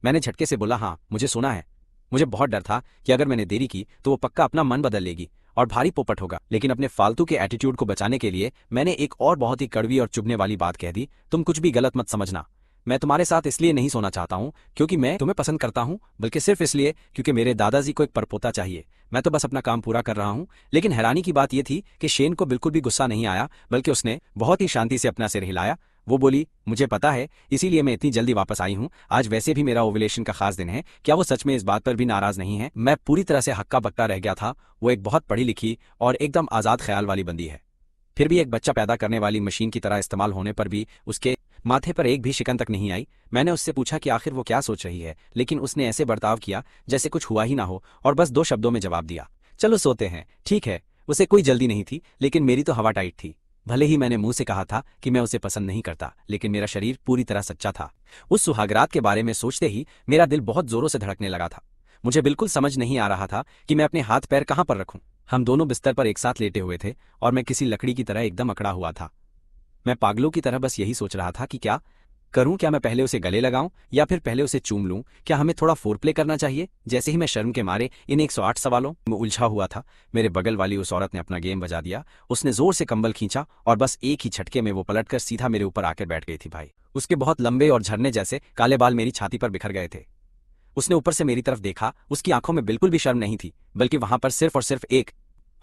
[SPEAKER 2] मैंने झटके से बोला, हाँ, मुझे सोना है। मुझे बहुत डर था कि अगर मैंने देरी की तो वो पक्का अपना मन बदल लेगी और भारी पोपट होगा। लेकिन अपने फालतू के एटीट्यूड को बचाने के लिए मैंने एक और बहुत ही कड़वी और चुभने वाली बात कह दी। तुम कुछ भी गलत मत समझना। मैं तुम्हारे साथ इसलिए नहीं सोना चाहता हूँ क्योंकि मैं तुम्हें पसंद करता हूँ, बल्कि सिर्फ इसलिए क्योंकि मेरे दादाजी को एक परपोता चाहिए। मैं तो बस अपना काम पूरा कर रहा हूँ। लेकिन हैरानी की बात यह थी कि शेन को बिल्कुल भी गुस्सा नहीं आया, बल्कि उसने बहुत ही शांति से अपना सिर हिलाया। वो बोली, मुझे पता है, इसीलिए मैं इतनी जल्दी वापस आई हूँ। आज वैसे भी मेरा ओवुलेशन का खास दिन है। क्या वो सच में इस बात पर भी नाराज नहीं है? मैं पूरी तरह से हक्का बक्का रह गया था। वो एक बहुत पढ़ी लिखी और एकदम आज़ाद ख्याल वाली बंदी है, फिर भी एक बच्चा पैदा करने वाली मशीन की तरह इस्तेमाल होने पर भी उसके माथे पर एक भी शिकन तक नहीं आई। मैंने उससे पूछा कि आखिर वो क्या सोच रही है, लेकिन उसने ऐसे बर्ताव किया जैसे कुछ हुआ ही ना हो और बस 2 शब्दों में जवाब दिया, चलो सोते हैं। ठीक है। उसे कोई जल्दी नहीं थी, लेकिन मेरी तो हवा टाइट थी। भले ही मैंने मुंह से कहा था कि मैं उसे पसंद नहीं करता, लेकिन मेरा शरीर पूरी तरह सच्चा था। उस सुहागरात के बारे में सोचते ही मेरा दिल बहुत जोरों से धड़कने लगा था। मुझे बिल्कुल समझ नहीं आ रहा था कि मैं अपने हाथ पैर कहाँ पर रखूं। हम दोनों बिस्तर पर एक साथ लेटे हुए थे और मैं किसी लकड़ी की तरह एकदम अकड़ा हुआ था। मैं पागलों की तरह बस यही सोच रहा था कि क्या करूं। क्या मैं पहले उसे गले लगाऊं या फिर पहले उसे चूम लूं? क्या हमें थोड़ा फोरप्ले करना चाहिए? जैसे ही मैं शर्म के मारे इन 108 सवालों में उलझा हुआ था, मेरे बगल वाली उस औरत ने अपना गेम बजा दिया। उसने जोर से कंबल खींचा और बस एक ही झटके में वो पलटकर सीधा मेरे ऊपर आकर बैठ गई थी। भाई, उसके बहुत लंबे और झरने जैसे काले बाल मेरी छाती पर बिखर गए थे। उसने ऊपर से मेरी तरफ देखा, उसकी आंखों में बिल्कुल भी शर्म नहीं थी, बल्कि वहां पर सिर्फ और सिर्फ एक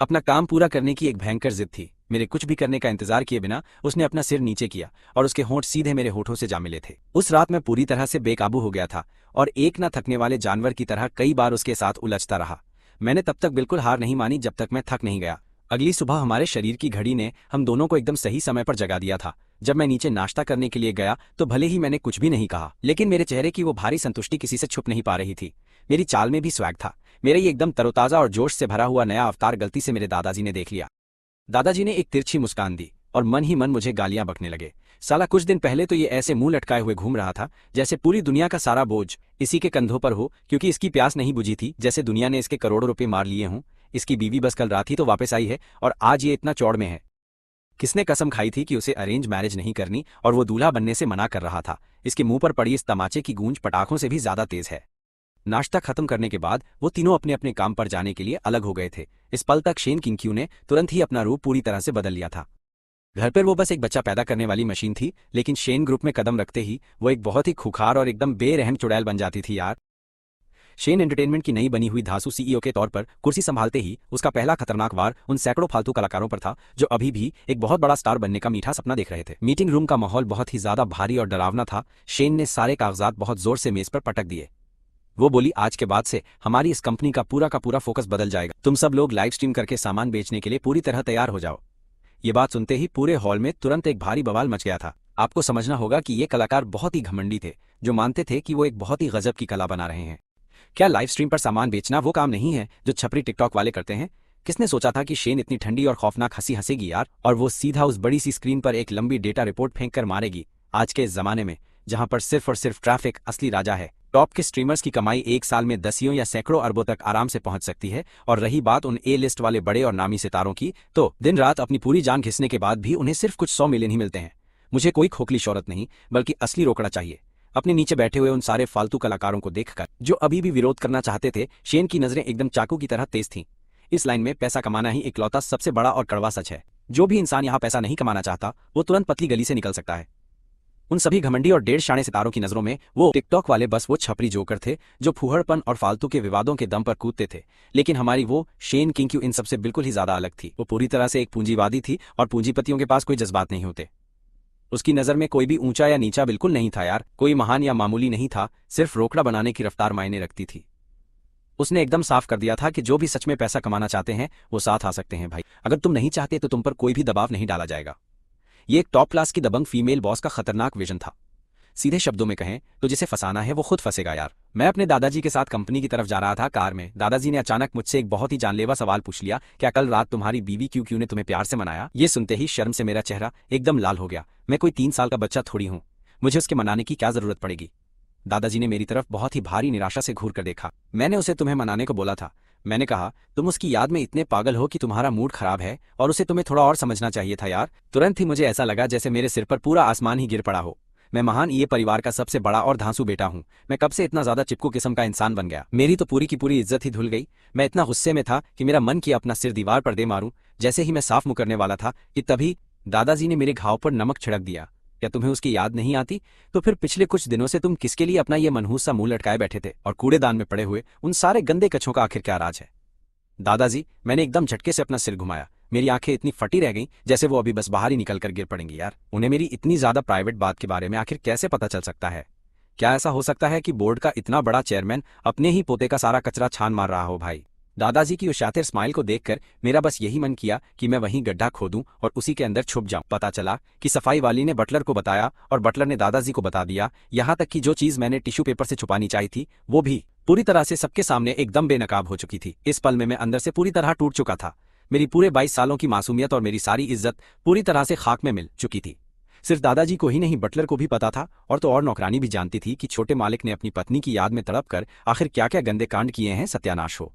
[SPEAKER 2] अपना काम पूरा करने की एक भयंकर जिद थी। मेरे कुछ भी करने का इंतजार किए बिना उसने अपना सिर नीचे किया और उसके होंठ सीधे मेरे होठों से जा मिले थे। उस रात मैं पूरी तरह से बेकाबू हो गया था और एक न थकने वाले जानवर की तरह कई बार उसके साथ उलझता रहा। मैंने तब तक बिल्कुल हार नहीं मानी जब तक मैं थक नहीं गया। अगली सुबह हमारे शरीर की घड़ी ने हम दोनों को एकदम सही समय पर जगा दिया था। जब मैं नीचे नाश्ता करने के लिए गया तो भले ही मैंने कुछ भी नहीं कहा, लेकिन मेरे चेहरे की वो भारी संतुष्टि किसी से छुप नहीं पा रही थी। मेरी चाल में भी स्वैग था। मेरा ये एकदम तरोताजा और जोश से भरा हुआ नया अवतार गलती से मेरे दादाजी ने देख लिया। दादाजी ने एक तिरछी मुस्कान दी और मन ही मन मुझे गालियां बकने लगे। साला कुछ दिन पहले तो ये ऐसे मुंह लटकाए हुए घूम रहा था जैसे पूरी दुनिया का सारा बोझ इसी के कंधों पर हो, क्योंकि इसकी प्यास नहीं बुझी थी, जैसे दुनिया ने इसके करोड़ों रुपए मार लिए हों। इसकी बीवी बस कल रात ही तो वापस आई है और आज ये इतना चौड़ में है। किसने कसम खाई थी कि उसे अरेंज मैरिज नहीं करनी और वो दूल्हा बनने से मना कर रहा था। इसके मुंह पर पड़ी इस तमाचे की गूंज पटाखों से भी ज्यादा तेज है। नाश्ता खत्म करने के बाद वो तीनों अपने अपने काम पर जाने के लिए अलग हो गए थे। इस पल तक शेन किंग्क्यू ने तुरंत ही अपना रूप पूरी तरह से बदल लिया था। घर पर वो बस एक बच्चा पैदा करने वाली मशीन थी, लेकिन शेन ग्रुप में कदम रखते ही वो एक बहुत ही खुखार और एकदम बेरहम चुड़ैल बन जाती थी यार। शेन एंटरटेनमेंट की नई बनी हुई धांसू सीईओ के तौर पर कुर्सी संभालते ही उसका पहला खतरनाक वार उन सैकड़ों फालतू कलाकारों पर था जो अभी भी एक बहुत बड़ा स्टार बनने का मीठा सपना देख रहे थे। मीटिंग रूम का माहौल बहुत ही ज्यादा भारी और डरावना था। शेन ने सारे कागजात बहुत जोर से मेज पर पटक दिए। वो बोली, आज के बाद से हमारी इस कंपनी का पूरा फोकस बदल जाएगा। तुम सब लोग लाइव स्ट्रीम करके सामान बेचने के लिए पूरी तरह तैयार हो जाओ। ये बात सुनते ही पूरे हॉल में तुरंत एक भारी बवाल मच गया था। आपको समझना होगा कि ये कलाकार बहुत ही घमंडी थे, जो मानते थे कि वो एक बहुत ही गजब की कला बना रहे हैं। क्या लाइव स्ट्रीम पर सामान बेचना वो काम नहीं है जो छपरी टिकटॉक वाले करते हैं? किसने सोचा था कि शेन इतनी ठंडी और खौफनाक हंसी हंसेगी यार, और वो सीधा उस बड़ी सी स्क्रीन पर एक लंबी डेटा रिपोर्ट फेंक कर मारेगी। आज के इस जमाने में जहां पर सिर्फ और सिर्फ ट्रैफिक असली राजा है, टॉप के स्ट्रीमर्स की कमाई एक साल में दसियों या सैकड़ों अरबों तक आराम से पहुंच सकती है। और रही बात उन ए लिस्ट वाले बड़े और नामी सितारों की, तो दिन रात अपनी पूरी जान घिसने के बाद भी उन्हें सिर्फ कुछ 100 मिलियन ही मिलते हैं। मुझे कोई खोखली शोहरत नहीं, बल्कि असली रोकड़ा चाहिए। अपने नीचे बैठे हुए उन सारे फालतू कलाकारों को देखकर जो अभी भी विरोध करना चाहते थे, शेन की नजरें एकदम चाकू की तरह तेज थीं। इस लाइन में पैसा कमाना ही इकलौता सबसे बड़ा और कड़वा सच है। जो भी इंसान यहाँ पैसा नहीं कमाना चाहता, वो तुरंत पतली गली से निकल सकता है। उन सभी घमंडी और डेढ़ शाणे सितारों की नजरों में वो टिकटॉक वाले बस वो छपरी जोकर थे जो फूहड़पन और फालतू के विवादों के दम पर कूदते थे। लेकिन हमारी वो शेन किंग्क्यू इन सबसे बिल्कुल ही ज्यादा अलग थी। वो पूरी तरह से एक पूंजीवादी थी और पूंजीपतियों के पास कोई जज्बात नहीं होते। उसकी नजर में कोई भी ऊंचा या नीचा बिल्कुल नहीं था यार, कोई महान या मामूली नहीं था, सिर्फ रोकड़ा बनाने की रफ्तार मायने रखती थी। उसने एकदम साफ कर दिया था कि जो भी सच में पैसा कमाना चाहते हैं वो साथ आ सकते हैं भाई। अगर तुम नहीं चाहते तो तुम पर कोई भी दबाव नहीं डाला जाएगा। ये एक टॉप क्लास की दबंग फीमेल बॉस का खतरनाक विजन था। सीधे शब्दों में कहें तो जिसे फंसाना है वो खुद फंसेगा यार। मैं अपने दादाजी के साथ कंपनी की तरफ जा रहा था कार में। दादाजी ने अचानक मुझसे एक बहुत ही जानलेवा सवाल पूछ लिया, क्या कल रात तुम्हारी बीवी क्यू ने तुम्हें प्यार से मनाया? ये सुनते ही शर्म से मेरा चेहरा एकदम लाल हो गया। मैं कोई 3 साल का बच्चा थोड़ी हूँ, मुझे उसके मनाने की क्या जरूरत पड़ेगी? दादाजी ने मेरी तरफ बहुत ही भारी निराशा से घूर कर देखा। मैंने उसे तुम्हें मनाने को बोला था। मैंने कहा, तुम उसकी याद में इतने पागल हो कि तुम्हारा मूड खराब है और उसे तुम्हें थोड़ा और समझना चाहिए था यार। तुरंत ही मुझे ऐसा लगा जैसे मेरे सिर पर पूरा आसमान ही गिर पड़ा हो। मैं महान ये परिवार का सबसे बड़ा और धांसू बेटा हूँ। मैं कब से इतना ज्यादा चिपकू किस्म का इंसान बन गया? मेरी तो पूरी की पूरी इज्जत ही धुल गई। मैं इतना गुस्से में था कि मेरा मन किया अपना सिर दीवार पर दे मारूं। जैसे ही मैं साफ मुंह करने वाला था कि तभी दादाजी ने मेरे घाव पर नमक छिड़क दिया। क्या तुम्हें उसकी याद नहीं आती? तो फिर पिछले कुछ दिनों से तुम किसके लिए अपना ये मनहूस सा मुंह लटकाए बैठे थे और कूड़ेदान में पड़े हुए उन सारे गंदे कच्छों का आखिर क्या राज है? दादाजी, मैंने एकदम झटके से अपना सिर घुमाया। मेरी आंखें इतनी फटी रह गईं जैसे वो अभी बस बाहर ही निकल कर गिर पड़ेंगी यार। उन्हें मेरी इतनी ज्यादा प्राइवेट बात के बारे में आखिर कैसे पता चल सकता है? क्या ऐसा हो सकता है कि बोर्ड का इतना बड़ा चेयरमैन अपने ही पोते का सारा कचरा छान मार रहा हो भाई? दादाजी की उस शातिर स्माइल को देखकर मेरा बस यही मन किया कि मैं वहीं गड्ढा खोदूं और उसी के अंदर छुप जाऊं। पता चला कि सफाई वाली ने बटलर को बताया और बटलर ने दादाजी को बता दिया। यहाँ तक कि जो चीज मैंने टिश्यू पेपर से छुपानी चाहिए थी वो भी पूरी तरह से सबके सामने एकदम बेनकाब हो चुकी थी। इस पल में मैं अंदर से पूरी तरह टूट चुका था। मेरी पूरे 22 सालों की मासूमियत और मेरी सारी इज्जत पूरी तरह से खाक में मिल चुकी थी। सिर्फ दादाजी को ही नहीं, बटलर को भी पता था और तो और नौकरानी भी जानती थी कि छोटे मालिक ने अपनी पत्नी की याद में तड़प कर आखिर क्या क्या गंदे कांड किए हैं। सत्यानाश हो।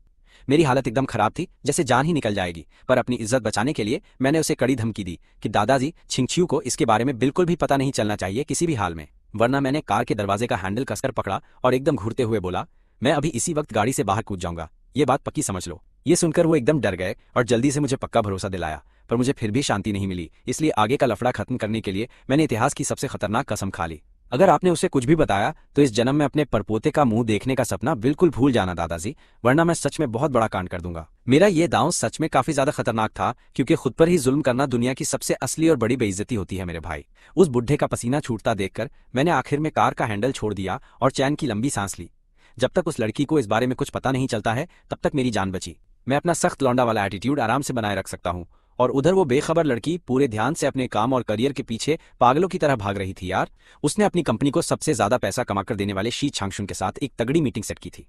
[SPEAKER 2] मेरी हालत एकदम खराब थी, जैसे जान ही निकल जाएगी। पर अपनी इज्जत बचाने के लिए मैंने उसे कड़ी धमकी दी कि दादाजी, छिंगछियू को इसके बारे में बिल्कुल भी पता नहीं चलना चाहिए किसी भी हाल में, वरना मैंने कार के दरवाजे का हैंडल कसकर पकड़ा और एकदम घूरते हुए बोला, मैं अभी इसी वक्त गाड़ी से बाहर कूद जाऊंगा, ये बात पक्की समझ लो। ये सुनकर वो एकदम डर गए और जल्दी से मुझे पक्का भरोसा दिलाया। पर मुझे फिर भी शांति नहीं मिली, इसलिए आगे का लफड़ा खत्म करने के लिए मैंने इतिहास की सबसे खतरनाक कसम खा ली। अगर आपने उसे कुछ भी बताया तो इस जन्म में अपने परपोते का मुंह देखने का सपना बिल्कुल भूल जाना दादाजी, वरना मैं सच में बहुत बड़ा कांड कर दूंगा। मेरा ये दांव सच में काफी ज्यादा खतरनाक था, क्योंकि खुद पर ही जुल्म करना दुनिया की सबसे असली और बड़ी बेइज्जती होती है मेरे भाई। उस बुढ़े का पसीना छूटता देखकर मैंने आखिर में कार का हैंडल छोड़ दिया और चैन की लंबी सांस ली। जब तक उस लड़की को इस बारे में कुछ पता नहीं चलता है तब तक मेरी जान बची। मैं अपना सख्त लौंडा वाला एटीट्यूड आराम से बनाए रख सकता हूँ, और उधर वो बेखबर लड़की पूरे ध्यान से अपने काम और करियर के पीछे पागलों की तरह भाग रही थी यार। उसने अपनी कंपनी को सबसे ज्यादा पैसा कमाकर देने वाले शी छांगशुन के साथ एक तगड़ी मीटिंग सेट की थी।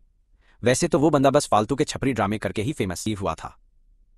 [SPEAKER 2] वैसे तो वो बंदा बस फालतू के छपरी ड्रामे करके ही फेमस ही हुआ था,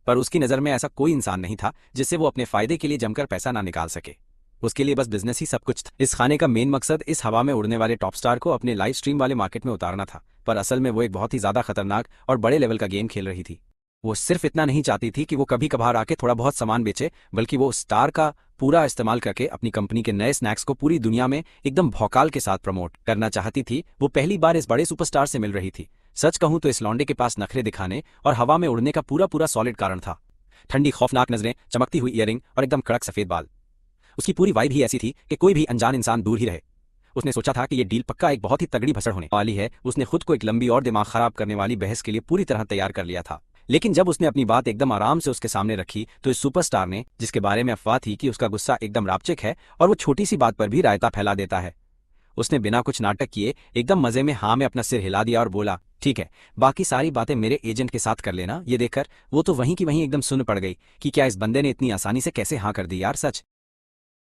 [SPEAKER 2] पर उसकी नज़र में ऐसा कोई इंसान नहीं था जिससे वो अपने फायदे के लिए जमकर पैसा ना निकाल सके। उसके लिए बस बिजनेस ही सब कुछ था। इस खाने का मेन मकसद इस हवा में उड़ने वाले टॉप स्टार को अपने लाइव स्ट्रीम वाले मार्केट में उतारना था, पर असल में वो एक बहुत ही ज्यादा खतरनाक और बड़े लेवल का गेम खेल रही थी। वो सिर्फ इतना नहीं चाहती थी कि वो कभी कभार आके थोड़ा बहुत सामान बेचे, बल्कि वो स्टार का पूरा इस्तेमाल करके अपनी कंपनी के नए स्नैक्स को पूरी दुनिया में एकदम भौकाल के साथ प्रमोट करना चाहती थी। वो पहली बार इस बड़े सुपरस्टार से मिल रही थी। सच कहूं तो इस लौंडे के पास नखरे दिखाने और हवा में उड़ने का पूरा पूरा सॉलिड कारण था। ठंडी खौफनाक नजरें, चमकती हुई ईयरिंग और एकदम कड़क सफेद बाल। उसकी पूरी वाइब ही ऐसी थी कि कोई भी अनजान इंसान दूर ही रहे। उसने सोचा था कि ये डील पक्का एक बहुत ही तगड़ी भसड़ होने वाली है। उसने खुद को एक लंबी और दिमाग खराब करने वाली बहस के लिए पूरी तरह तैयार कर लिया था। लेकिन जब उसने अपनी बात एकदम आराम से उसके सामने रखी तो इस सुपरस्टार ने, जिसके बारे में अफवाह थी कि उसका गुस्सा एकदम रापचिक है और वो छोटी सी बात पर भी रायता फैला देता है, उसने बिना कुछ नाटक किए एकदम मजे में हाँ में अपना सिर हिला दिया और बोला, ठीक है, बाकी सारी बातें मेरे एजेंट के साथ कर लेना। ये देखकर वो तो वहीं की वहीं एकदम सुन पड़ गई कि क्या इस बंदे ने इतनी आसानी से कैसे हाँ कर दी यार। सच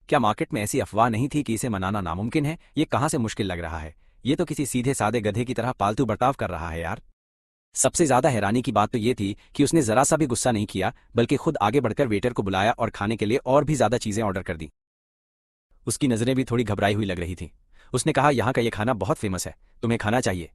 [SPEAKER 2] क्या मार्केट में ऐसी अफवाह नहीं थी कि इसे मनाना नामुमकिन है? ये कहाँ से मुश्किल लग रहा है? ये तो किसी सीधे सादे गधे की तरह पालतू बर्ताव कर रहा है यार। सबसे ज्यादा हैरानी की बात तो ये थी कि उसने जरा सा भी गुस्सा नहीं किया, बल्कि खुद आगे बढ़कर वेटर को बुलाया और खाने के लिए और भी ज्यादा चीजें ऑर्डर कर दी। उसकी नजरें भी थोड़ी घबराई हुई लग रही थी। उसने कहा, यहाँ का ये खाना बहुत फेमस है, तुम्हें खाना चाहिए।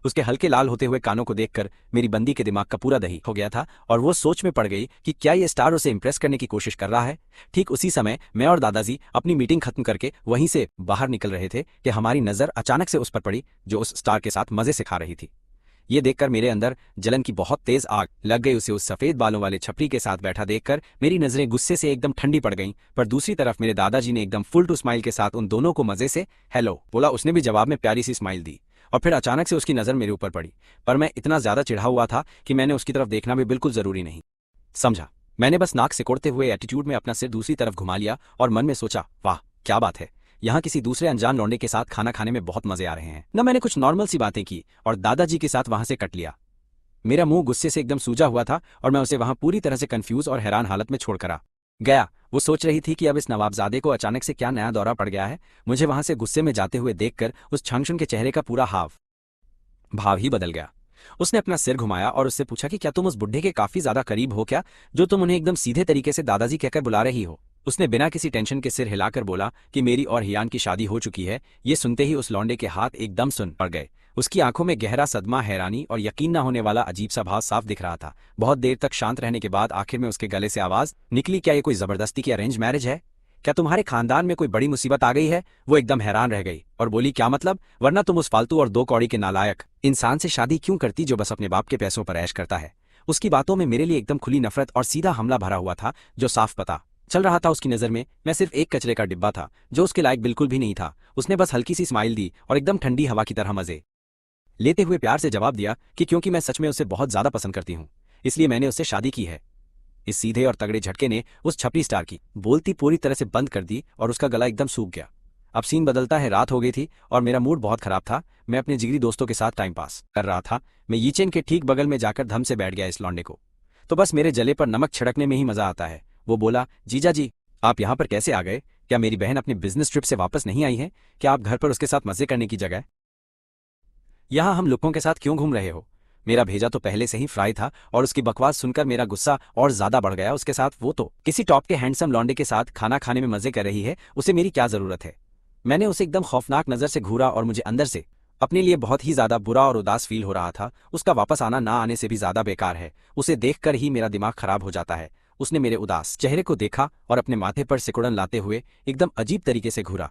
[SPEAKER 2] उसके हल्के लाल होते हुए कानों को देखकर मेरी बंदी के दिमाग का पूरा दही हो गया था और वो सोच में पड़ गई कि क्या ये स्टार उसे इंप्रेस करने की कोशिश कर रहा है। ठीक उसी समय मैं और दादाजी अपनी मीटिंग खत्म करके वहीं से बाहर निकल रहे थे कि हमारी नजर अचानक से उस पर पड़ी जो उस स्टार के साथ मजे से खा रही थी। ये देखकर मेरे अंदर जलन की बहुत तेज आग लग गई। उसे उस सफेद बालों वाले छपरी के साथ बैठा देखकर मेरी नजरें गुस्से से एकदम ठंडी पड़ गईं, पर दूसरी तरफ मेरे दादाजी ने एकदम फुल टू स्माइल के साथ उन दोनों को मजे से हेलो बोला। उसने भी जवाब में प्यारी सी स्माइल दी और फिर अचानक से उसकी नजर मेरे ऊपर पड़ी, पर मैं इतना ज्यादा चिढ़ा हुआ था कि मैंने उसकी तरफ देखना भी बिल्कुल जरूरी नहीं समझा। मैंने बस नाक सिकोड़ते हुए एटीट्यूड में अपना सिर दूसरी तरफ घुमा लिया और मन में सोचा, वाह क्या बात है, यहाँ किसी दूसरे अनजान लौंडे के साथ खाना खाने में बहुत मजे आ रहे हैं न। मैंने कुछ नॉर्मल सी बातें की और दादाजी के साथ वहां से कट लिया। मेरा मुंह गुस्से से एकदम सूजा हुआ था और मैं उसे वहां पूरी तरह से कंफ्यूज और हैरान हालत में छोड़कर आ गया। वो सोच रही थी कि अब इस नवाबजादे को अचानक से क्या नया दौरा पड़ गया है। मुझे वहां से गुस्से में जाते हुए देखकर उस छंगशुन के चेहरे का पूरा भाव ही बदल गया। उसने अपना सिर घुमाया और उससे पूछा कि क्या तुम उस बुढ़े के काफी ज्यादा करीब हो क्या, जो तुम उन्हें एकदम सीधे तरीके से दादाजी कहकर बुला रही हो। उसने बिना किसी टेंशन के सिर हिलाकर बोला कि मेरी और हियान की शादी हो चुकी है। ये सुनते ही उस लौंडे के हाथ एकदम सुन पड़ गए। उसकी आंखों में गहरा सदमा, हैरानी और यकीन न होने वाला अजीब सा भाव साफ दिख रहा था। बहुत देर तक शांत रहने के बाद आखिर में उसके गले से आवाज निकली, क्या ये कोई जबरदस्ती की अरेंज मैरिज है? क्या तुम्हारे खानदान में कोई बड़ी मुसीबत आ गई है? वो एकदम हैरान रह गई और बोली, क्या मतलब, वरना तुम उस फालतू और दो कौड़ी के नालायक इंसान से शादी क्यों करती जो बस अपने बाप के पैसों पर ऐश करता है। उसकी बातों में मेरे लिए एकदम खुली नफरत और सीधा हमला भरा हुआ था, जो साफ पता चल रहा था उसकी नजर में मैं सिर्फ एक कचरे का डिब्बा था जो उसके लायक बिल्कुल भी नहीं था। उसने बस हल्की सी स्माइल दी और एकदम ठंडी हवा की तरह मजे लेते हुए प्यार से जवाब दिया कि क्योंकि मैं सच में उसे बहुत ज्यादा पसंद करती हूँ, इसलिए मैंने उससे शादी की है। इस सीधे और तगड़े झटके ने उस छपरी स्टार की बोलती पूरी तरह से बंद कर दी और उसका गला एकदम सूख गया। अब सीन बदलता है, रात हो गई थी और मेरा मूड बहुत खराब था। मैं अपने जिगरी दोस्तों के साथ टाइम पास कर रहा था। मैं यीचेन के ठीक बगल में जाकर धम से बैठ गया। इस लौंडे को तो बस मेरे जले पर नमक छिड़कने में ही मजा आता है। वो बोला, जीजा जी आप यहाँ पर कैसे आ गए? क्या मेरी बहन अपनी बिजनेस ट्रिप से वापस नहीं आई है? क्या आप घर पर उसके साथ मजे करने की जगह यहाँ हम लोगों के साथ क्यों घूम रहे हो? मेरा भेजा तो पहले से ही फ्राई था और उसकी बकवास सुनकर मेरा गुस्सा और ज्यादा बढ़ गया। उसके साथ वो तो किसी टॉप के हैंडसम लौंडे के साथ खाना खाने में मजे कर रही है, उसे मेरी क्या जरूरत है? मैंने उसे एकदम खौफनाक नजर से घूरा और मुझे अंदर से अपने लिए बहुत ही ज्यादा बुरा और उदास फील हो रहा था। उसका वापस आना ना आने से भी ज्यादा बेकार है। उसे देखकर ही मेरा दिमाग खराब हो जाता है। उसने मेरे उदास चेहरे को देखा और अपने माथे पर सिकुड़न लाते हुए एकदम अजीब तरीके से घूरा।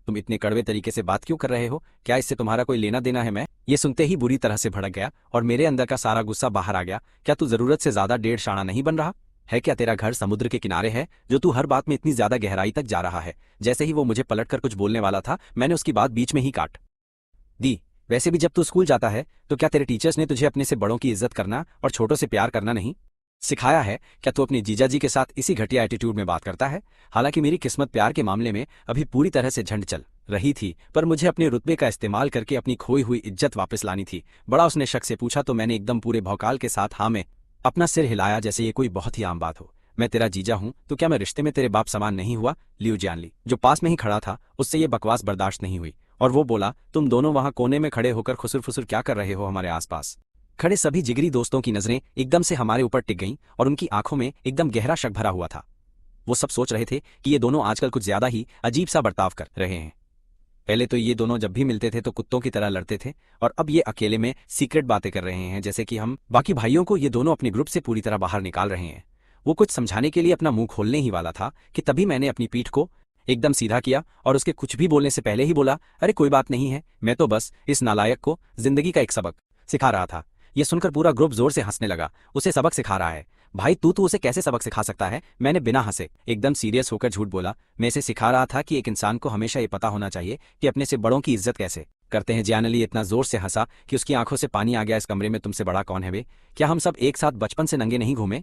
[SPEAKER 2] तुम इतने कड़वे तरीके से बात क्यों कर रहे हो? क्या इससे तुम्हारा कोई लेना देना है? मैं ये सुनते ही बुरी तरह से भड़क गया और मेरे अंदर का सारा गुस्सा बाहर आ गया। क्या तू जरूरत से ज्यादा डेढ़ शाना नहीं बन रहा? है क्या तेरा घर समुद्र के किनारे है जो तू हर बात में इतनी ज्यादा गहराई तक जा रहा है? जैसे ही वो मुझे पलटकर कुछ बोलने वाला था, मैंने उसकी बात बीच में ही काट दी। वैसे भी जब तू स्कूल जाता है तो क्या तेरे टीचर्स ने तुझे अपने से बड़ों की इज्जत करना और छोटों से प्यार करना नहीं सिखाया है? क्या तू अपने जीजा जी के साथ इसी घटिया एटीट्यूड में बात करता है? हालांकि मेरी किस्मत प्यार के मामले में अभी पूरी तरह से झंड चल रही थी, पर मुझे अपने रुतबे का इस्तेमाल करके अपनी खोई हुई इज्जत वापस लानी थी। बड़ा उसने शक से पूछा तो मैंने एकदम पूरे भौकाल के साथ हाँ में अपना सिर हिलाया, जैसे ये कोई बहुत ही आम बात हो। मैं तेरा जीजा हूं तो क्या मैं रिश्ते में तेरे बाप समान नहीं हुआ? लियू जियानली, जो पास में ही खड़ा था, उससे ये बकवास बर्दाश्त नहीं हुई और वो बोला, तुम दोनों वहां कोने में खड़े होकर खुसुर फुसुर क्या कर रहे हो? हमारे आसपास खड़े सभी जिगरी दोस्तों की नजरें एकदम से हमारे ऊपर टिक गईं और उनकी आंखों में एकदम गहरा शक भरा हुआ था। वो सब सोच रहे थे कि ये दोनों आजकल कुछ ज्यादा ही अजीब सा बर्ताव कर रहे हैं। पहले तो ये दोनों जब भी मिलते थे तो कुत्तों की तरह लड़ते थे, और अब ये अकेले में सीक्रेट बातें कर रहे हैं, जैसे कि हम बाकी भाइयों को ये दोनों अपने ग्रुप से पूरी तरह बाहर निकाल रहे हैं। वो कुछ समझाने के लिए अपना मुंह खोलने ही वाला था कि तभी मैंने अपनी पीठ को एकदम सीधा किया और उसके कुछ भी बोलने से पहले ही बोला, अरे कोई बात नहीं है, मैं तो बस इस नालायक को जिंदगी का एक सबक सिखा रहा था। ये सुनकर पूरा ग्रुप जोर से हंसने लगा। उसे सबक सिखा रहा है? भाई तू उसे कैसे सबक सिखा सकता है? मैंने बिना हंसे एकदम सीरियस होकर झूठ बोला, मैं इसे सिखा रहा था कि एक इंसान को हमेशा ये पता होना चाहिए कि अपने से बड़ों की इज्जत कैसे करते हैं। जियानली इतना जोर से हंसा कि उसकी आंखों से पानी आ गया। इस कमरे में तुमसे बड़ा कौन है बे? क्या हम सब एक साथ बचपन से नंगे नहीं घूमे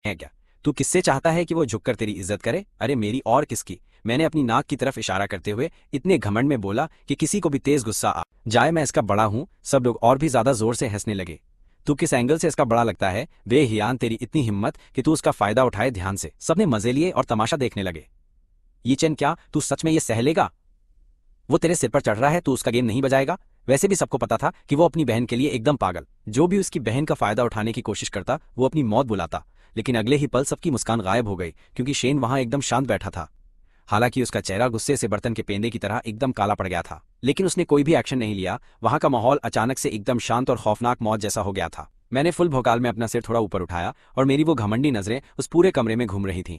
[SPEAKER 2] हैं क्या? तू किससे चाहता है कि वो झुककर तेरी इज्जत करे? अरे मेरी और किसकी? मैंने अपनी नाक की तरफ इशारा करते हुए इतने घमंड में बोला कि किसी को भी तेज गुस्सा आ जाए। मैं इसका बड़ा हूं। सब लोग और भी ज्यादा जोर से हंसने लगे। तू किस एंगल से इसका बड़ा लगता है बे हियान? तेरी इतनी हिम्मत कि तू उसका फायदा उठाए। ध्यान से सबने मजे लिए और तमाशा देखने लगे। ये चैन, क्या तू सच में ये सह लेगा? वो तेरे सिर पर चढ़ रहा है, तू उसका गेम नहीं बजाएगा? वैसे भी सबको पता था कि वो अपनी बहन के लिए एकदम पागल। जो भी उसकी बहन का फायदा उठाने की कोशिश करता वो अपनी मौत बुलाता। लेकिन अगले ही पल सबकी मुस्कान गायब हो गई, क्योंकि शेन वहां एकदम शांत बैठा था। हालांकि उसका चेहरा गुस्से से बर्तन के पेंदे की तरह एकदम काला पड़ गया था, लेकिन उसने कोई भी एक्शन नहीं लिया। वहां का माहौल अचानक से एकदम शांत और खौफनाक मौत जैसा हो गया था। मैंने फुल भौकाल में अपना सिर थोड़ा ऊपर उठाया और मेरी वो घमंडी नजरें उस पूरे कमरे में घूम रही थीं।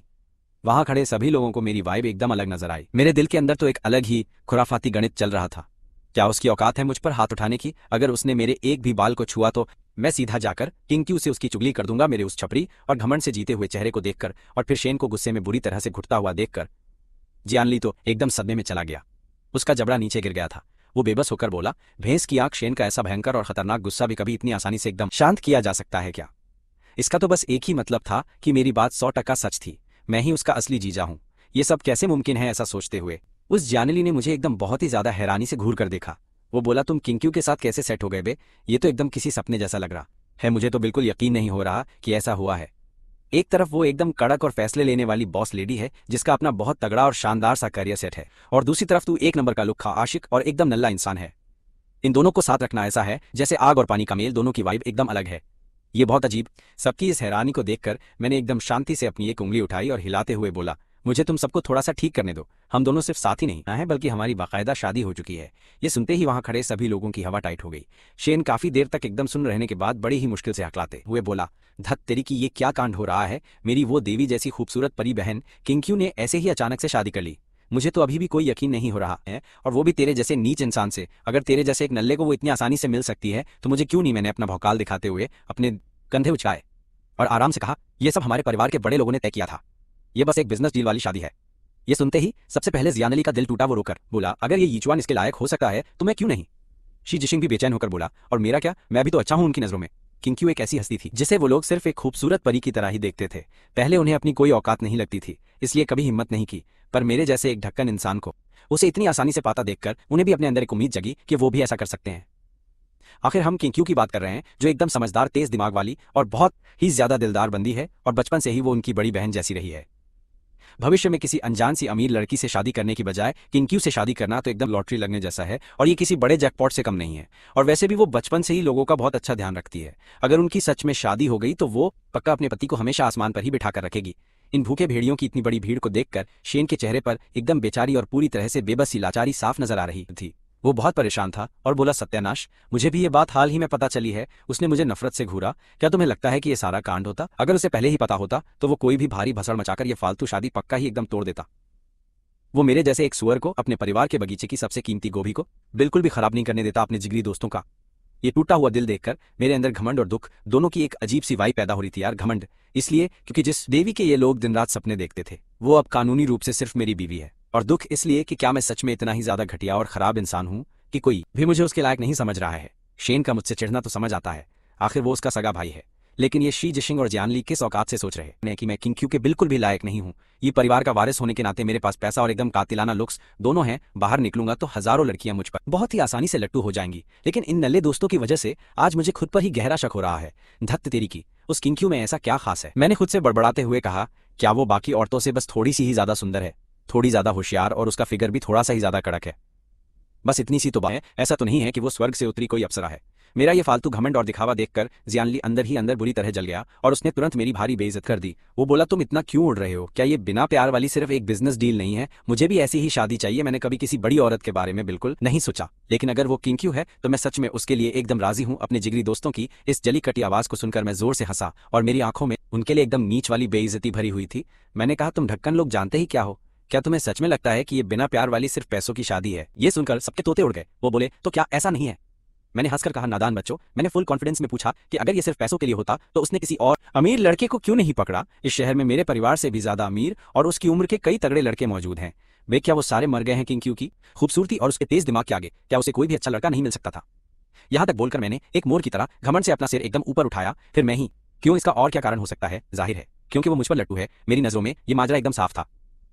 [SPEAKER 2] वहां खड़े सभी लोगों को मेरी वाइब एकदम अलग नजर आई। मेरे दिल के अंदर तो एक अलग ही खुराफाती गणित चल रहा था। क्या उसकी औकात है मुझ पर हाथ उठाने की? अगर उसने मेरे एक भी बाल को छुआ तो मैं सीधा जाकर किंक्यू से उसकी चुगली कर दूंगा। मेरे उस छपरी और घमंड से जीते हुए चेहरे को देखकर और फिर शेन को गुस्से में बुरी तरह से घुटता हुआ देखकर जियानली तो एकदम सदमे में चला गया। उसका जबड़ा नीचे गिर गया था। वो बेबस होकर बोला, भैंस की आंख। शेन का ऐसा भयंकर और खतरनाक गुस्सा भी कभी इतनी आसानी से एकदम शांत किया जा सकता है क्या? इसका तो बस एक ही मतलब था कि मेरी बात 100% सच थी। मैं ही उसका असली जीजा हूं। ये सब कैसे मुमकिन है? ऐसा सोचते हुए उस जियानली ने मुझे एकदम बहुत ही ज्यादा हैरानी से घूर कर देखा। वो बोला, तुम किंक्यू के साथ कैसे सेट हो गए बे? ये तो एकदम किसी सपने जैसा लग रहा है। मुझे तो बिल्कुल यकीन नहीं हो रहा कि ऐसा हुआ है। एक तरफ वो एकदम कड़क और फैसले लेने वाली बॉस लेडी है जिसका अपना बहुत तगड़ा और शानदार सा करियर सेट है, और दूसरी तरफ तू एक नंबर का लुक्खा आशिक और एकदम नल्ला इंसान है। इन दोनों को साथ रखना ऐसा है जैसे आग और पानी का मेल। दोनों की वाइब एकदम अलग है। ये बहुत अजीब। सबकी इस हैरानी को देखकर मैंने एकदम शांति से अपनी एक उंगली उठाई और हिलाते हुए बोला, मुझे तुम सबको थोड़ा सा ठीक करने दो। हम दोनों सिर्फ साथ ही नहीं है बल्कि हमारी बाकायदा शादी हो चुकी है। ये सुनते ही वहां खड़े सभी लोगों की हवा टाइट हो गई। शेन काफी देर तक एकदम सुन रहने के बाद बड़ी ही मुश्किल से हकलाते हुए बोला, धत तेरी की ये क्या कांड हो रहा है? मेरी वो देवी जैसी खूबसूरत परी बहन किंक्यू ने ऐसे ही अचानक से शादी कर ली। मुझे तो अभी भी कोई यकीन नहीं हो रहा है, और वो भी तेरे जैसे नीच इंसान से। अगर तेरे जैसे एक नल्ले को वो इतनी आसानी से मिल सकती है तो मुझे क्यों नहीं? मैंने अपना भौकाल दिखाते हुए अपने कंधे उचकाए और आराम से कहा, यह सब हमारे परिवार के बड़े लोगों ने तय किया था। यह बस एक बिजनेस डील वाली शादी है। ये सुनते ही सबसे पहले जियानली का दिल टूटा। वो रोकर बोला, अगर ये यीचुआन इसके लायक हो सकता है तो मैं क्यों नहीं? शी जिशिंग भी बेचैन होकर बोला, और मेरा क्या, मैं भी तो अच्छा हूं उनकी नजरों में। किंक्यू एक ऐसी हस्ती थी जिसे वो लोग सिर्फ एक खूबसूरत परी की तरह ही देखते थे। पहले उन्हें अपनी कोई औकात नहीं लगती थी, इसलिए कभी हिम्मत नहीं की, पर मेरे जैसे एक ढक्कन इंसान को उसे इतनी आसानी से पाता देखकर उन्हें भी अपने अंदर एक उम्मीद जगी कि वो भी ऐसा कर सकते हैं। आखिर हम किंक्यू की बात कर रहे हैं, जो एकदम समझदार, तेज दिमाग वाली और बहुत ही ज्यादा दिलदार बंदी है, और बचपन से ही वो उनकी बड़ी बहन जैसी रही है। भविष्य में किसी अनजान सी अमीर लड़की से शादी करने की बजाय किंक्यू से शादी करना तो एकदम लॉटरी लगने जैसा है, और ये किसी बड़े जैकपॉट से कम नहीं है। और वैसे भी वो बचपन से ही लोगों का बहुत अच्छा ध्यान रखती है। अगर उनकी सच में शादी हो गई तो वो पक्का अपने पति को हमेशा आसमान पर ही बिठा कर रखेगी। इन भूखे भेड़ियों की इतनी बड़ी भीड़ को देखकर शेन के चेहरे पर एकदम बेचारी और पूरी तरह से बेबस सी लाचारी साफ नजर आ रही थी। वो बहुत परेशान था और बोला, सत्यानाश, मुझे भी ये बात हाल ही में पता चली है। उसने मुझे नफरत से घूरा। क्या तुम्हें लगता है कि ये सारा कांड होता? अगर उसे पहले ही पता होता तो वो कोई भी भारी भसड़ मचाकर ये फालतू शादी पक्का ही एकदम तोड़ देता। वो मेरे जैसे एक सुअर को, अपने परिवार के बगीचे की सबसे कीमती गोभी को, बिल्कुल भी खराब नहीं करने देता अपने जिगरी दोस्तों का। ये टूटा हुआ दिल देखकर मेरे अंदर घमंड और दुख दोनों की एक अजीब सी वाई पैदा हो रही थी। यार घमंड इसलिए क्योंकि जिस देवी के ये लोग दिन रात सपने देखते थे वो अब कानूनी रूप से सिर्फ मेरी बीवी है। और दुख इसलिए कि क्या मैं सच में इतना ही ज्यादा घटिया और खराब इंसान हूं कि कोई भी मुझे उसके लायक नहीं समझ रहा है। शेन का मुझसे चिढ़ना तो समझ आता है, आखिर वो उसका सगा भाई है, लेकिन ये शी जिशिंग और जियानली किस औकात से सोच रहे हैं कि मैं किंग क्यू के बिल्कुल भी लायक नहीं हूं। ये परिवार का वारिस होने के नाते मेरे पास पैसा और एकदम कातिलाना लुक्स दोनों हैं। बाहर निकलूंगा तो हजारों लड़कियां मुझ पर बहुत ही आसानी से लट्टू हो जाएंगी, लेकिन इन नल्ले दोस्तों की वजह से आज मुझे खुद पर ही गहरा शक हो रहा है। धत्त तेरी की, उस किंग क्यू में ऐसा क्या खास है? मैंने खुद से बड़बड़ाते हुए कहा, क्या वो बाकी औरतों से बस थोड़ी सी ही ज्यादा सुंदर है, थोड़ी ज्यादा होशियार और उसका फिगर भी थोड़ा सा ही ज्यादा कड़क है? बस इतनी सी तो बात है, ऐसा तो नहीं है कि वो स्वर्ग से उतरी कोई अप्सरा है। मेरा ये फालतू घमंड और दिखावा देखकर जियानली अंदर ही अंदर बुरी तरह जल गया और उसने तुरंत मेरी भारी बेइज्जत कर दी। वो बोला, तुम इतना क्यों उड़ रहे हो? क्या ये बिना प्यार वाली सिर्फ एक बिजनेस डील नहीं है? मुझे भी ऐसी ही शादी चाहिए। मैंने कभी किसी बड़ी औरत के बारे में बिल्कुल नहीं सोचा, लेकिन अगर वो किंग क्यू है तो मैं सच में उसके लिए एकदम राजी हूँ। अपने जिगरी दोस्तों की इस जली कटी आवाज को सुनकर मैं जोर से हंसा और मेरी आंखों में उनके लिए एकदम नीच वाली बेइज्जती भरी हुई थी। मैंने कहा, तुम ढक्कन लोग जानते ही क्या हो? क्या तुम्हें सच में लगता है कि ये बिना प्यार वाली सिर्फ पैसों की शादी है? ये सुनकर सबके तोते उड़ गए। वो बोले, तो क्या ऐसा नहीं है? मैंने हंसकर कहा, नादान बच्चों। मैंने फुल कॉन्फिडेंस में पूछा कि अगर ये सिर्फ पैसों के लिए होता तो उसने किसी और अमीर लड़के को क्यों नहीं पकड़ा? इस शहर में मेरे परिवार से भी ज्यादा अमीर और उसकी उम्र के कई तगड़े लड़के मौजूद हैं। वे क्या वो सारे मर गए हैं किंग क्यू की खूबसूरती और उसके तेज दिमाग के आगे? क्या उसे कोई भी अच्छा लड़का नहीं मिल सकता था? यहां तक बोलकर मैंने एक मोर की तरह घमंड से अपना सिर एकदम ऊपर उठाया। फिर मैं ही क्यों? इसका और क्या कारण हो सकता है? जाहिर है क्योंकि वो मुझ पर लट्टू है। मेरी नजरों में ये माजरा एकदम साफ था।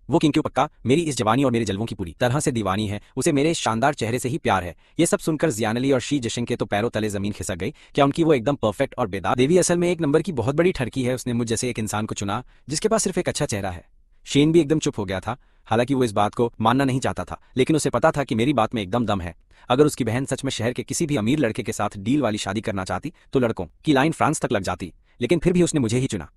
[SPEAKER 2] वो किंग क्यू पक्का मेरी इस जवानी और मेरे जलवों की पूरी तरह से दीवानी है। उसे मेरे इस शानदार चेहरे से ही प्यार है। ये सब सुनकर जियानली और शी जिशिंग के तो पैरों तले जमीन खिसक गई। क्या उनकी वो एकदम परफेक्ट और बेदाग देवी असल में एक नंबर की बहुत बड़ी ठरकी है? उसने मुझ जैसे एक इंसान को चुना जिसके पास सिर्फ एक अच्छा चेहरा है। शेन भी एकदम चुप हो गया था। हालांकि वो इस बात को मानना नहीं चाहता था, लेकिन उसे पता था कि मेरी बात में एकदम दम है। अगर उसकी बहन सच में शहर के किसी भी अमीर लड़के के साथ डील वाली शादी करना चाहती तो लड़कों की लाइन फ्रांस तक लग जाती, लेकिन फिर भी उसने मुझे ही चुना।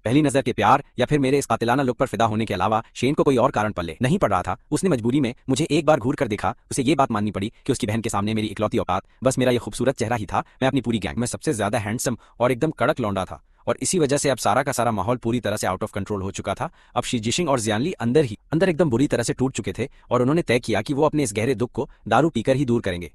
[SPEAKER 2] पहली नजर के प्यार या फिर मेरे इस कातिलाना लुक पर फिदा होने के अलावा शेन को कोई और कारण पल्ले नहीं पड़ रहा था। उसने मजबूरी में मुझे एक बार घूर कर देखा। उसे ये बात माननी पड़ी कि उसकी बहन के सामने मेरी इकलौती औकात बस मेरा ये खूबसूरत चेहरा ही था। मैं अपनी पूरी गैंग में सबसे ज्यादा हैंडसम और एकदम कड़क लौंडा था, और इसी वजह से अब सारा का सारा माहौल पूरी तरह से आउट ऑफ कंट्रोल हो चुका था। अब शी जिशिंग और जियानली अंदर एकदम बुरी तरह से टूट चुके थे और उन्होंने तय किया कि वो अपने इस गहरे दुख को दारू पीकर ही दूर करेंगे।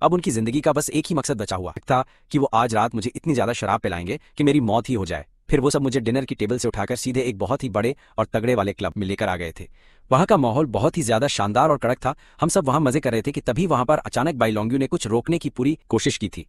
[SPEAKER 2] अब उनकी जिंदगी का बस एक ही मकसद बचा हुआ था कि वो आज रात मुझे इतनी ज्यादा शराब पिलाएंगे कि मेरी मौत ही हो जाए। फिर वो सब मुझे डिनर की टेबल से उठाकर सीधे एक बहुत ही बड़े और तगड़े वाले क्लब में लेकर आ गए थे। वहां का माहौल बहुत ही ज्यादा शानदार और कड़क था। हम सब वहां मजे कर रहे थे कि तभी वहां पर अचानक बाई लोंगियो ने कुछ रोकने की पूरी कोशिश की थी,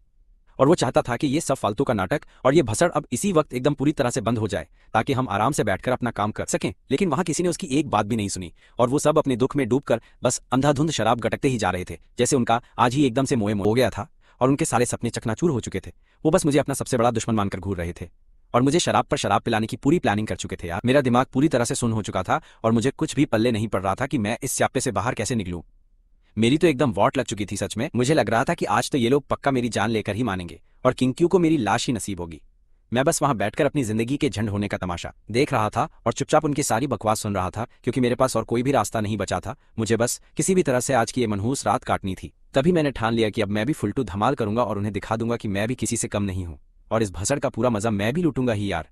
[SPEAKER 2] और वो चाहता था कि ये सब फालतू का नाटक और ये भसड़ अब इसी वक्त एकदम पूरी तरह से बंद हो जाए ताकि हम आराम से बैठकर अपना काम कर सकें। लेकिन वहां किसी ने उसकी एक बात भी नहीं सुनी और वो सब अपने दुख में डूबकर बस अंधाधुंध शराब गटकते ही जा रहे थे, जैसे उनका आज ही एकदम से मोए हो गया था और उनके सारे सपने चकनाचूर हो चुके थे। वो बस मुझे अपना सबसे बड़ा दुश्मन मानकर घूर रहे थे और मुझे शराब पर शराब पिलाने की पूरी प्लानिंग कर चुके थे। यार, मेरा दिमाग पूरी तरह से सुन्न हो चुका था और मुझे कुछ भी पल्ले नहीं पड़ रहा था कि मैं इस स्यापे से बाहर कैसे निकलूं। मेरी तो एकदम वॉट लग चुकी थी। सच में मुझे लग रहा था कि आज तो ये लोग पक्का मेरी जान लेकर ही मानेंगे और किंग क्यू को मेरी लाश ही नसीब होगी। मैं बस वहां बैठकर अपनी जिंदगी के झंड होने का तमाशा देख रहा था और चुपचाप उनकी सारी बकवास सुन रहा था, क्योंकि मेरे पास और कोई भी रास्ता नहीं बचा था। मुझे बस किसी भी तरह से आज की ये मनहूस रात काटनी थी। तभी मैंने ठान लिया कि अब मैं भी फुलटू धमाल करूंगा और उन्हें दिखा दूंगा कि मैं भी किसी से कम नहीं हूं, और इस भसड़ का पूरा मजा मैं भी लूटूंगा ही यार।